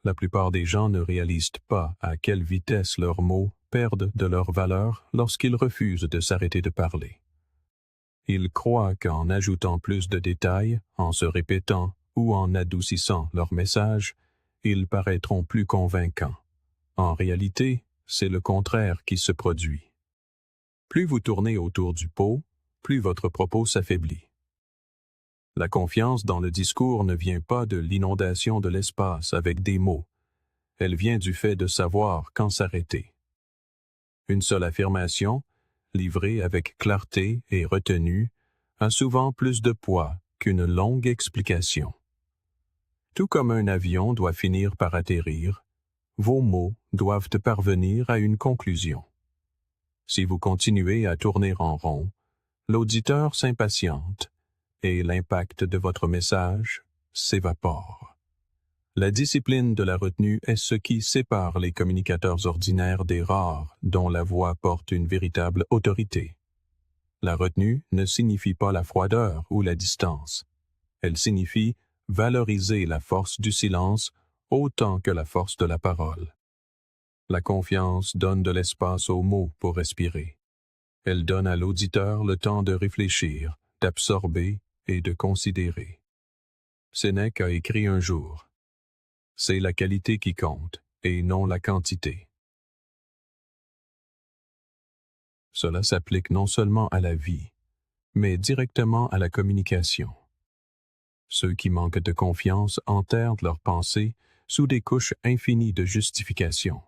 La plupart des gens ne réalisent pas à quelle vitesse leurs mots perdent de leur valeur lorsqu'ils refusent de s'arrêter de parler. Ils croient qu'en ajoutant plus de détails, en se répétant ou en adoucissant leur message, ils paraîtront plus convaincants. En réalité, c'est le contraire qui se produit. Plus vous tournez autour du pot, plus votre propos s'affaiblit. La confiance dans le discours ne vient pas de l'inondation de l'espace avec des mots. Elle vient du fait de savoir quand s'arrêter. Une seule affirmation, livrée avec clarté et retenue, a souvent plus de poids qu'une longue explication. Tout comme un avion doit finir par atterrir, vos mots doivent parvenir à une conclusion. Si vous continuez à tourner en rond, l'auditeur s'impatiente et l'impact de votre message s'évapore. La discipline de la retenue est ce qui sépare les communicateurs ordinaires des rares dont la voix porte une véritable autorité. La retenue ne signifie pas la froideur ou la distance. Elle signifie valoriser la force du silence autant que la force de la parole. La confiance donne de l'espace aux mots pour respirer. Elle donne à l'auditeur le temps de réfléchir, d'absorber et de considérer. Sénèque a écrit un jour: « C'est la qualité qui compte, et non la quantité. » Cela s'applique non seulement à la vie, mais directement à la communication. Ceux qui manquent de confiance enterrent leurs pensées sous des couches infinies de justifications.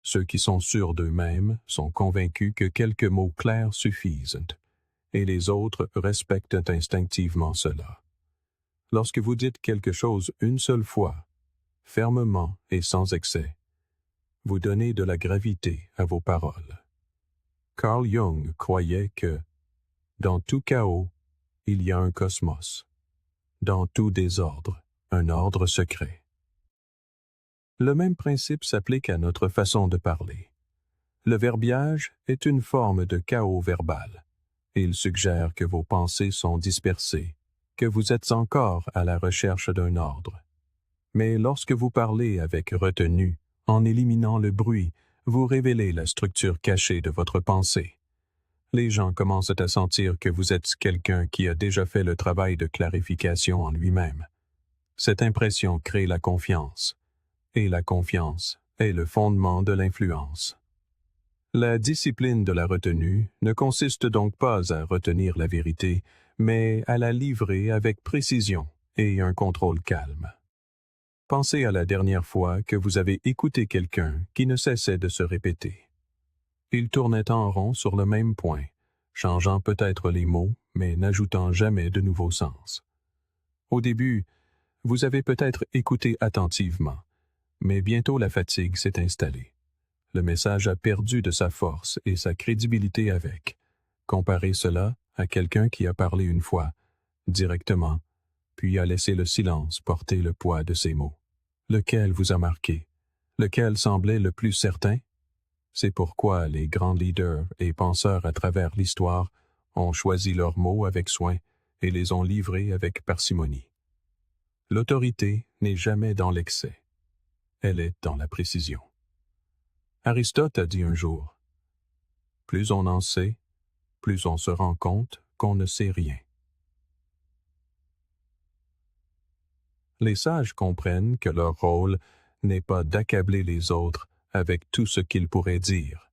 Ceux qui sont sûrs d'eux-mêmes sont convaincus que quelques mots clairs suffisent, et les autres respectent instinctivement cela. Lorsque vous dites quelque chose une seule fois, fermement et sans excès, vous donnez de la gravité à vos paroles. Carl Jung croyait que, dans tout chaos, il y a un cosmos. Dans tout désordre, un ordre secret. Le même principe s'applique à notre façon de parler. Le verbiage est une forme de chaos verbal. Il suggère que vos pensées sont dispersées, que vous êtes encore à la recherche d'un ordre. Mais lorsque vous parlez avec retenue, en éliminant le bruit, vous révélez la structure cachée de votre pensée. Les gens commencent à sentir que vous êtes quelqu'un qui a déjà fait le travail de clarification en lui-même. Cette impression crée la confiance, et la confiance est le fondement de l'influence. La discipline de la retenue ne consiste donc pas à retenir la vérité, mais à la livrer avec précision et un contrôle calme. Pensez à la dernière fois que vous avez écouté quelqu'un qui ne cessait de se répéter. Il tournait en rond sur le même point, changeant peut-être les mots, mais n'ajoutant jamais de nouveaux sens. Au début, vous avez peut-être écouté attentivement, mais bientôt la fatigue s'est installée. Le message a perdu de sa force et sa crédibilité avec. Comparez cela à quelqu'un qui a parlé une fois, directement, puis a laissé le silence porter le poids de ses mots. Lequel vous a marqué? Lequel semblait le plus certain? C'est pourquoi les grands leaders et penseurs à travers l'histoire ont choisi leurs mots avec soin et les ont livrés avec parcimonie. L'autorité n'est jamais dans l'excès. Elle est dans la précision. Aristote a dit un jour: « Plus on en sait, plus on se rend compte qu'on ne sait rien. » Les sages comprennent que leur rôle n'est pas d'accabler les autres avec tout ce qu'ils pourraient dire,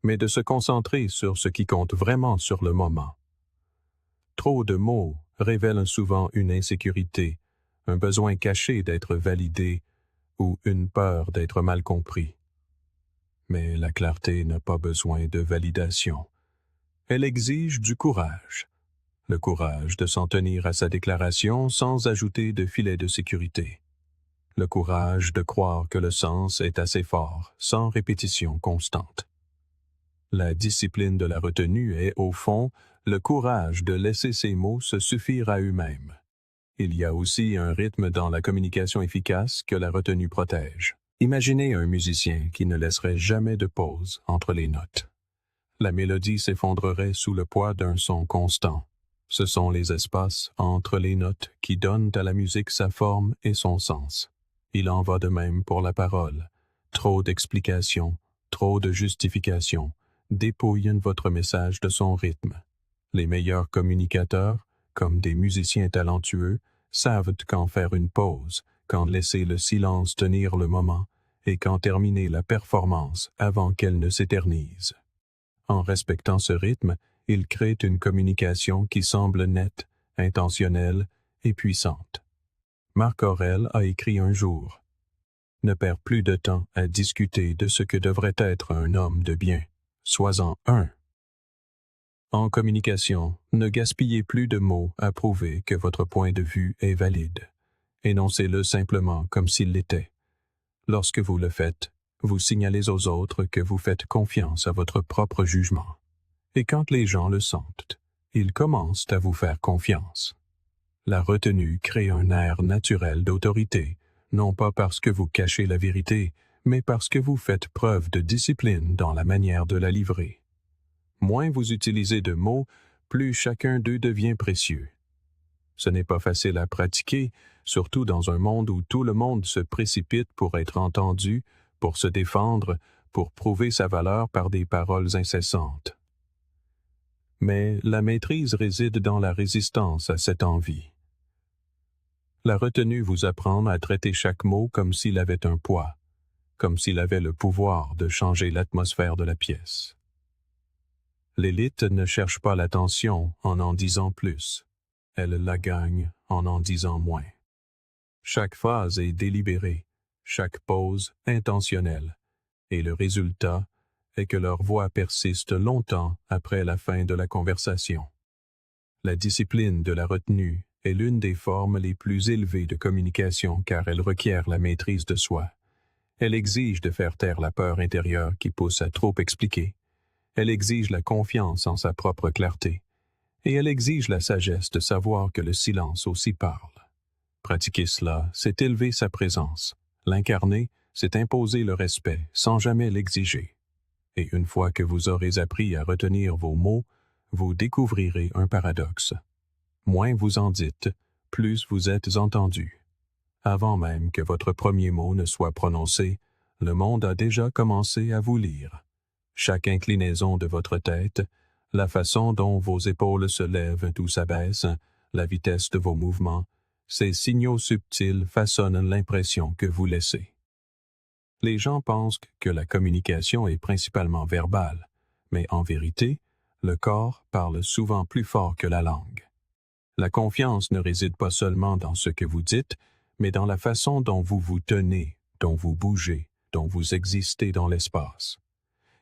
mais de se concentrer sur ce qui compte vraiment sur le moment. Trop de mots révèlent souvent une insécurité, un besoin caché d'être validé ou une peur d'être mal compris. Mais la clarté n'a pas besoin de validation. Elle exige du courage. Le courage de s'en tenir à sa déclaration sans ajouter de filet de sécurité. Le courage de croire que le sens est assez fort, sans répétition constante. La discipline de la retenue est, au fond, le courage de laisser ces mots se suffire à eux-mêmes. Il y a aussi un rythme dans la communication efficace que la retenue protège. Imaginez un musicien qui ne laisserait jamais de pause entre les notes. La mélodie s'effondrerait sous le poids d'un son constant. Ce sont les espaces entre les notes qui donnent à la musique sa forme et son sens. Il en va de même pour la parole. Trop d'explications, trop de justifications dépouillent votre message de son rythme. Les meilleurs communicateurs, comme des musiciens talentueux, savent quand faire une pause, quand laisser le silence tenir le moment, et quand terminer la performance avant qu'elle ne s'éternise. En respectant ce rythme, ils créent une communication qui semble nette, intentionnelle et puissante. Marc Aurèle a écrit un jour: « Ne perds plus de temps à discuter de ce que devrait être un homme de bien. Sois-en un. » En communication, ne gaspillez plus de mots à prouver que votre point de vue est valide. Énoncez-le simplement comme s'il l'était. Lorsque vous le faites, vous signalez aux autres que vous faites confiance à votre propre jugement. Et quand les gens le sentent, ils commencent à vous faire confiance. La retenue crée un air naturel d'autorité, non pas parce que vous cachez la vérité, mais parce que vous faites preuve de discipline dans la manière de la livrer. Moins vous utilisez de mots, plus chacun d'eux devient précieux. Ce n'est pas facile à pratiquer, surtout dans un monde où tout le monde se précipite pour être entendu, pour se défendre, pour prouver sa valeur par des paroles incessantes. Mais la maîtrise réside dans la résistance à cette envie. La retenue vous apprend à traiter chaque mot comme s'il avait un poids, comme s'il avait le pouvoir de changer l'atmosphère de la pièce. L'élite ne cherche pas l'attention en disant plus. Elle la gagne en disant moins. Chaque phrase est délibérée, chaque pause intentionnelle, et le résultat est que leur voix persiste longtemps après la fin de la conversation. La discipline de la retenue est l'une des formes les plus élevées de communication car elle requiert la maîtrise de soi. Elle exige de faire taire la peur intérieure qui pousse à trop expliquer. Elle exige la confiance en sa propre clarté. Et elle exige la sagesse de savoir que le silence aussi parle. Pratiquer cela, c'est élever sa présence. L'incarner, c'est imposer le respect sans jamais l'exiger. Et une fois que vous aurez appris à retenir vos mots, vous découvrirez un paradoxe. Moins vous en dites, plus vous êtes entendu. Avant même que votre premier mot ne soit prononcé, le monde a déjà commencé à vous lire. Chaque inclinaison de votre tête, la façon dont vos épaules se lèvent ou s'abaissent, la vitesse de vos mouvements, ces signaux subtils façonnent l'impression que vous laissez. Les gens pensent que la communication est principalement verbale, mais en vérité, le corps parle souvent plus fort que la langue. La confiance ne réside pas seulement dans ce que vous dites, mais dans la façon dont vous vous tenez, dont vous bougez, dont vous existez dans l'espace.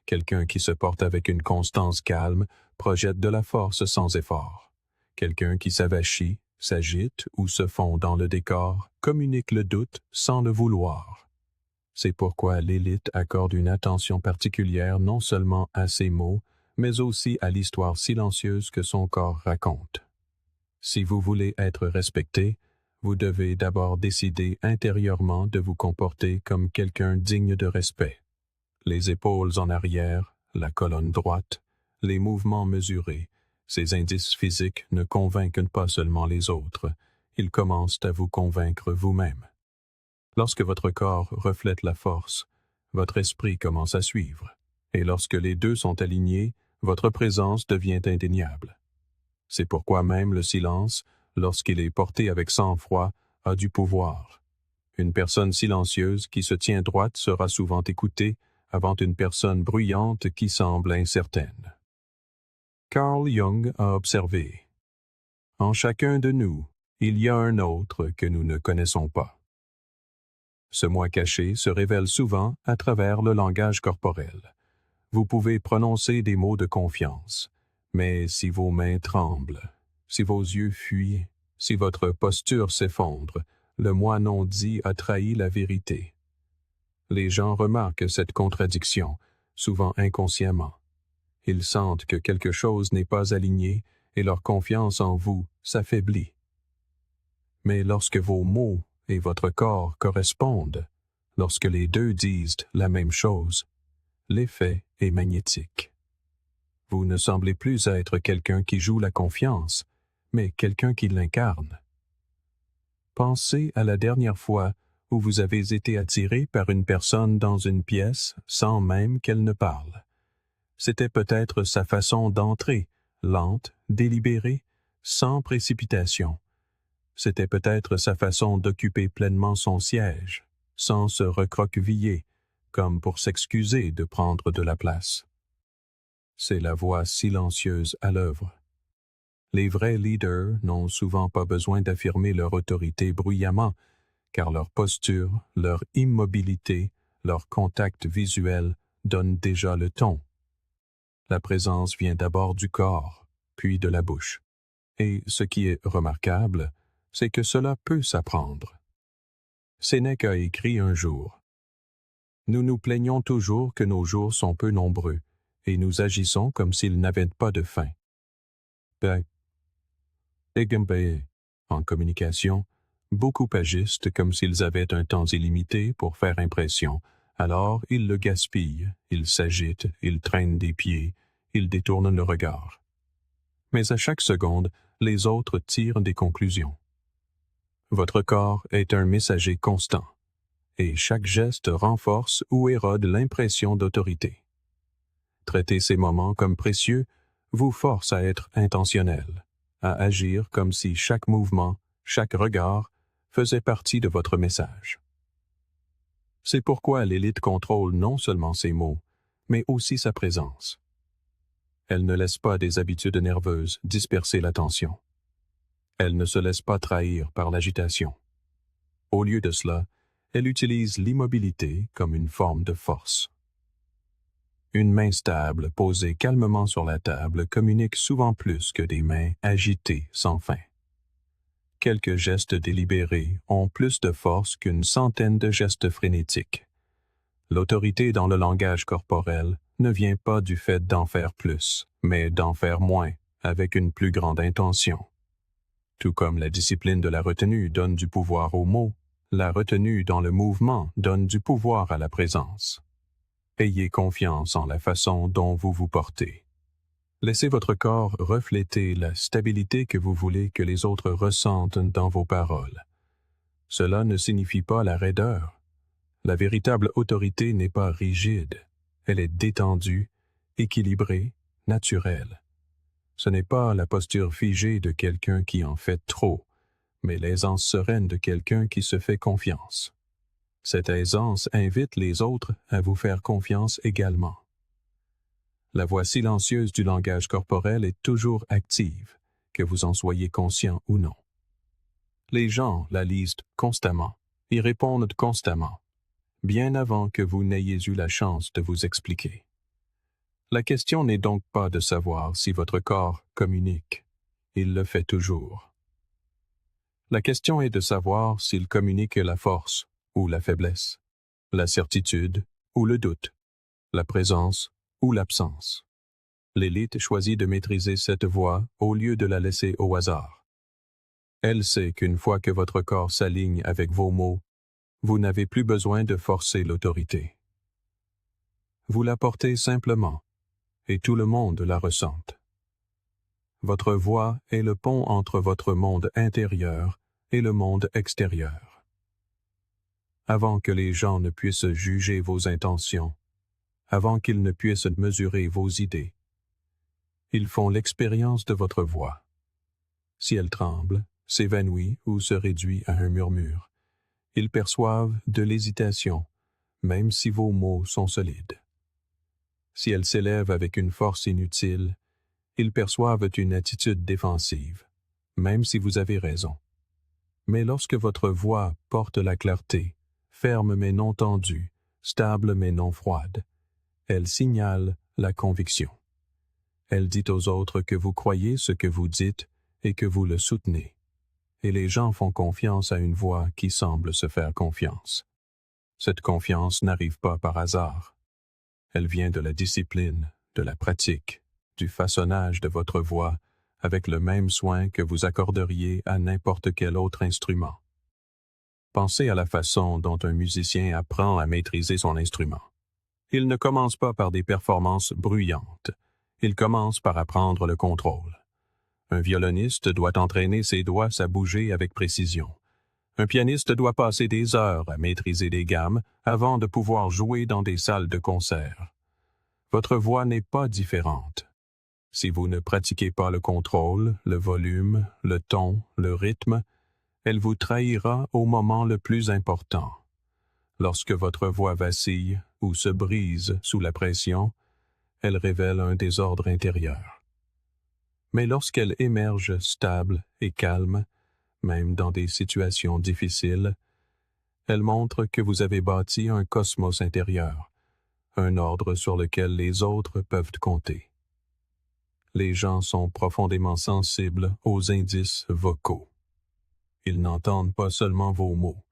Quelqu'un qui se porte avec une constance calme projette de la force sans effort. Quelqu'un qui s'avachit, s'agite ou se fond dans le décor communique le doute sans le vouloir. C'est pourquoi l'élite accorde une attention particulière non seulement à ses mots, mais aussi à l'histoire silencieuse que son corps raconte. Si vous voulez être respecté, vous devez d'abord décider intérieurement de vous comporter comme quelqu'un digne de respect. Les épaules en arrière, la colonne droite, les mouvements mesurés, ces indices physiques ne convainquent pas seulement les autres, ils commencent à vous convaincre vous-même. Lorsque votre corps reflète la force, votre esprit commence à suivre, et lorsque les deux sont alignés, votre présence devient indéniable. C'est pourquoi même le silence, lorsqu'il est porté avec sang-froid, a du pouvoir. Une personne silencieuse qui se tient droite sera souvent écoutée avant une personne bruyante qui semble incertaine. Carl Jung a observé: « En chacun de nous, il y a un autre que nous ne connaissons pas. » Ce moi caché se révèle souvent à travers le langage corporel. Vous pouvez prononcer des mots de confiance, mais si vos mains tremblent, si vos yeux fuient, si votre posture s'effondre, le moi non dit a trahi la vérité. Les gens remarquent cette contradiction, souvent inconsciemment. Ils sentent que quelque chose n'est pas aligné et leur confiance en vous s'affaiblit. Mais lorsque vos mots et votre corps correspondent, lorsque les deux disent la même chose, l'effet est magnétique. Vous ne semblez plus être quelqu'un qui joue la confiance, mais quelqu'un qui l'incarne. Pensez à la dernière fois où vous avez été attiré par une personne dans une pièce sans même qu'elle ne parle. C'était peut-être sa façon d'entrer, lente, délibérée, sans précipitation. C'était peut-être sa façon d'occuper pleinement son siège, sans se recroqueviller, comme pour s'excuser de prendre de la place. C'est la voix silencieuse à l'œuvre. Les vrais leaders n'ont souvent pas besoin d'affirmer leur autorité bruyamment, car leur posture, leur immobilité, leur contact visuel donnent déjà le ton. La présence vient d'abord du corps, puis de la bouche. Et ce qui est remarquable, c'est que cela peut s'apprendre. Sénèque a écrit un jour: « Nous nous plaignons toujours que nos jours sont peu nombreux, et nous agissons comme s'ils n'avaient pas de fin. » En communication, beaucoup agissent comme s'ils avaient un temps illimité pour faire impression. Alors, ils le gaspillent, ils s'agitent, ils traînent des pieds, ils détournent le regard. Mais à chaque seconde, les autres tirent des conclusions. Votre corps est un messager constant, et chaque geste renforce ou érode l'impression d'autorité. Traiter ces moments comme précieux vous force à être intentionnel, à agir comme si chaque mouvement, chaque regard faisait partie de votre message. C'est pourquoi l'élite contrôle non seulement ses mots, mais aussi sa présence. Elle ne laisse pas des habitudes nerveuses disperser l'attention. Elle ne se laisse pas trahir par l'agitation. Au lieu de cela, elle utilise l'immobilité comme une forme de force. Une main stable posée calmement sur la table communique souvent plus que des mains agitées sans fin. Quelques gestes délibérés ont plus de force qu'une centaine de gestes frénétiques. L'autorité dans le langage corporel ne vient pas du fait d'en faire plus, mais d'en faire moins, avec une plus grande intention. Tout comme la discipline de la retenue donne du pouvoir aux mots, la retenue dans le mouvement donne du pouvoir à la présence. Ayez confiance en la façon dont vous vous portez. Laissez votre corps refléter la stabilité que vous voulez que les autres ressentent dans vos paroles. Cela ne signifie pas la raideur. La véritable autorité n'est pas rigide, elle est détendue, équilibrée, naturelle. Ce n'est pas la posture figée de quelqu'un qui en fait trop, mais l'aisance sereine de quelqu'un qui se fait confiance. Cette aisance invite les autres à vous faire confiance également. La voix silencieuse du langage corporel est toujours active, que vous en soyez conscient ou non. Les gens la lisent constamment, y répondent constamment, bien avant que vous n'ayez eu la chance de vous expliquer. La question n'est donc pas de savoir si votre corps communique. Il le fait toujours. La question est de savoir s'il communique la force ou la faiblesse, la certitude ou le doute, la présence ou l'absence. L'élite choisit de maîtriser cette voix au lieu de la laisser au hasard. Elle sait qu'une fois que votre corps s'aligne avec vos mots, vous n'avez plus besoin de forcer l'autorité. Vous la portez simplement, et tout le monde la ressente. Votre voix est le pont entre votre monde intérieur et le monde extérieur. Avant que les gens ne puissent juger vos intentions, avant qu'ils ne puissent mesurer vos idées, ils font l'expérience de votre voix. Si elle tremble, s'évanouit ou se réduit à un murmure, ils perçoivent de l'hésitation, même si vos mots sont solides. Si elle s'élève avec une force inutile, ils perçoivent une attitude défensive, même si vous avez raison. Mais lorsque votre voix porte la clarté, ferme mais non tendue, stable mais non froide, elle signale la conviction. Elle dit aux autres que vous croyez ce que vous dites et que vous le soutenez. Et les gens font confiance à une voix qui semble se faire confiance. Cette confiance n'arrive pas par hasard. Elle vient de la discipline, de la pratique, du façonnage de votre voix avec le même soin que vous accorderiez à n'importe quel autre instrument. Pensez à la façon dont un musicien apprend à maîtriser son instrument. Il ne commence pas par des performances bruyantes. Il commence par apprendre le contrôle. Un violoniste doit entraîner ses doigts à bouger avec précision. Un pianiste doit passer des heures à maîtriser des gammes avant de pouvoir jouer dans des salles de concert. Votre voix n'est pas différente. Si vous ne pratiquez pas le contrôle, le volume, le ton, le rythme, elle vous trahira au moment le plus important. Lorsque votre voix vacille ou se brise sous la pression, elle révèle un désordre intérieur. Mais lorsqu'elle émerge stable et calme, même dans des situations difficiles, elle montre que vous avez bâti un cosmos intérieur, un ordre sur lequel les autres peuvent compter. Les gens sont profondément sensibles aux indices vocaux. Ils n'entendent pas seulement vos mots,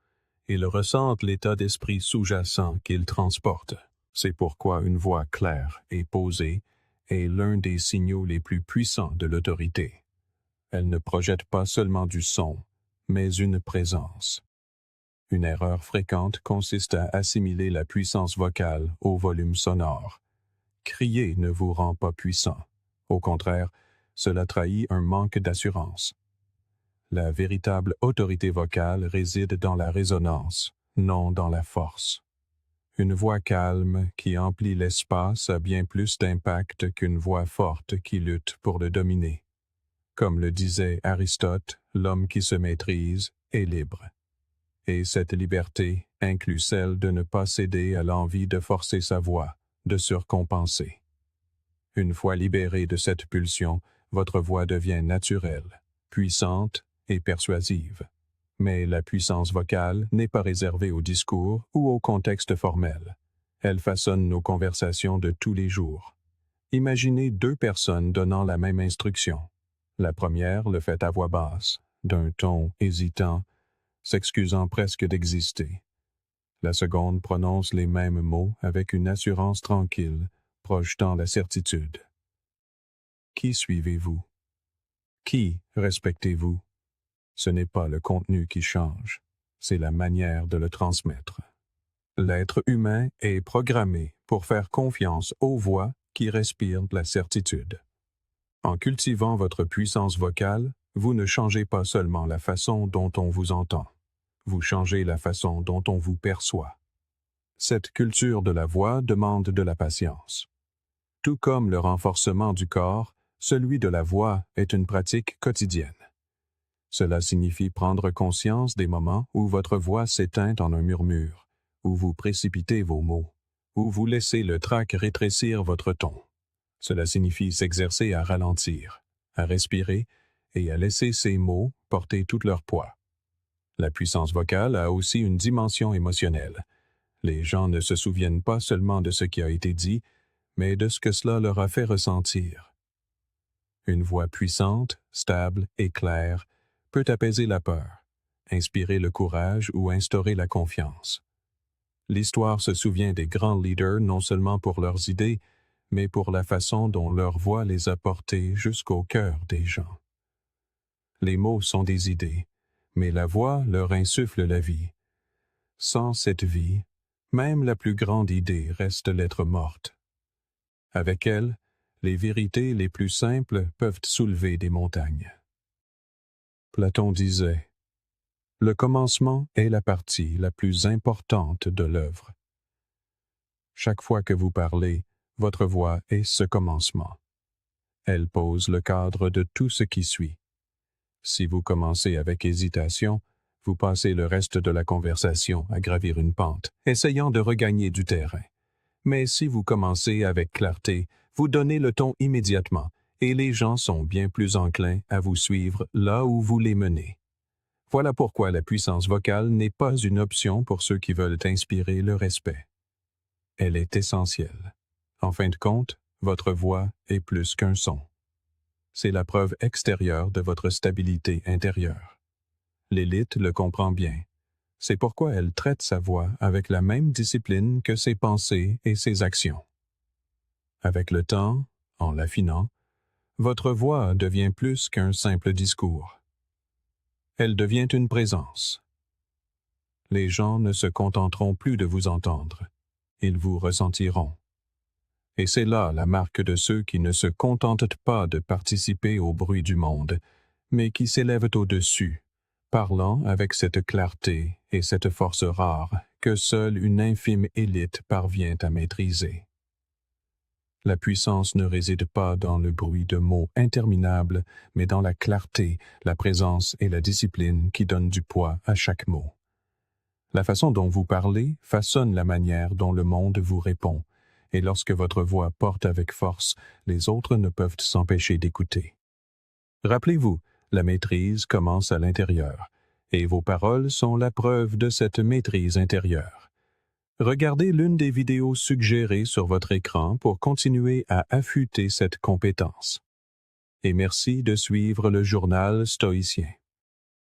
ils ressentent l'état d'esprit sous-jacent qu'ils transportent. C'est pourquoi une voix claire et posée est l'un des signaux les plus puissants de l'autorité. Elle ne projette pas seulement du son, mais une présence. Une erreur fréquente consiste à assimiler la puissance vocale au volume sonore. Crier ne vous rend pas puissant. Au contraire, cela trahit un manque d'assurance. La véritable autorité vocale réside dans la résonance, non dans la force. Une voix calme qui emplit l'espace a bien plus d'impact qu'une voix forte qui lutte pour le dominer. Comme le disait Aristote, l'homme qui se maîtrise est libre. Et cette liberté inclut celle de ne pas céder à l'envie de forcer sa voix, de surcompenser. Une fois libérée de cette pulsion, votre voix devient naturelle, puissante et persuasive. Mais la puissance vocale n'est pas réservée au discours ou au contexte formel. Elle façonne nos conversations de tous les jours. Imaginez deux personnes donnant la même instruction. La première le fait à voix basse, d'un ton hésitant, s'excusant presque d'exister. La seconde prononce les mêmes mots avec une assurance tranquille, projetant la certitude. Qui suivez-vous? Qui respectez-vous? Ce n'est pas le contenu qui change, c'est la manière de le transmettre. L'être humain est programmé pour faire confiance aux voix qui respirent la certitude. En cultivant votre puissance vocale, vous ne changez pas seulement la façon dont on vous entend, vous changez la façon dont on vous perçoit. Cette culture de la voix demande de la patience. Tout comme le renforcement du corps, celui de la voix est une pratique quotidienne. Cela signifie prendre conscience des moments où votre voix s'éteint en un murmure, où vous précipitez vos mots, où vous laissez le trac rétrécir votre ton. Cela signifie s'exercer à ralentir, à respirer et à laisser ces mots porter tout leur poids. La puissance vocale a aussi une dimension émotionnelle. Les gens ne se souviennent pas seulement de ce qui a été dit, mais de ce que cela leur a fait ressentir. Une voix puissante, stable et claire peut apaiser la peur, inspirer le courage ou instaurer la confiance. L'histoire se souvient des grands leaders non seulement pour leurs idées, mais pour la façon dont leur voix les a portés jusqu'au cœur des gens. Les mots sont des idées, mais la voix leur insuffle la vie. Sans cette vie, même la plus grande idée reste lettre morte. Avec elle, les vérités les plus simples peuvent soulever des montagnes. Platon disait « Le commencement est la partie la plus importante de l'œuvre. » Chaque fois que vous parlez, votre voix est ce commencement. Elle pose le cadre de tout ce qui suit. Si vous commencez avec hésitation, vous passez le reste de la conversation à gravir une pente, essayant de regagner du terrain. Mais si vous commencez avec clarté, vous donnez le ton immédiatement, et les gens sont bien plus enclins à vous suivre là où vous les menez. Voilà pourquoi la puissance vocale n'est pas une option pour ceux qui veulent inspirer le respect. Elle est essentielle. En fin de compte, votre voix est plus qu'un son. C'est la preuve extérieure de votre stabilité intérieure. L'élite le comprend bien. C'est pourquoi elle traite sa voix avec la même discipline que ses pensées et ses actions. Avec le temps, en l'affinant, votre voix devient plus qu'un simple discours. Elle devient une présence. Les gens ne se contenteront plus de vous entendre. Ils vous ressentiront. Et c'est là la marque de ceux qui ne se contentent pas de participer au bruit du monde, mais qui s'élèvent au-dessus, parlant avec cette clarté et cette force rare que seule une infime élite parvient à maîtriser. La puissance ne réside pas dans le bruit de mots interminables, mais dans la clarté, la présence et la discipline qui donnent du poids à chaque mot. La façon dont vous parlez façonne la manière dont le monde vous répond, et lorsque votre voix porte avec force, les autres ne peuvent s'empêcher d'écouter. Rappelez-vous, la maîtrise commence à l'intérieur, et vos paroles sont la preuve de cette maîtrise intérieure. Regardez l'une des vidéos suggérées sur votre écran pour continuer à affûter cette compétence. Et merci de suivre le journal stoïcien.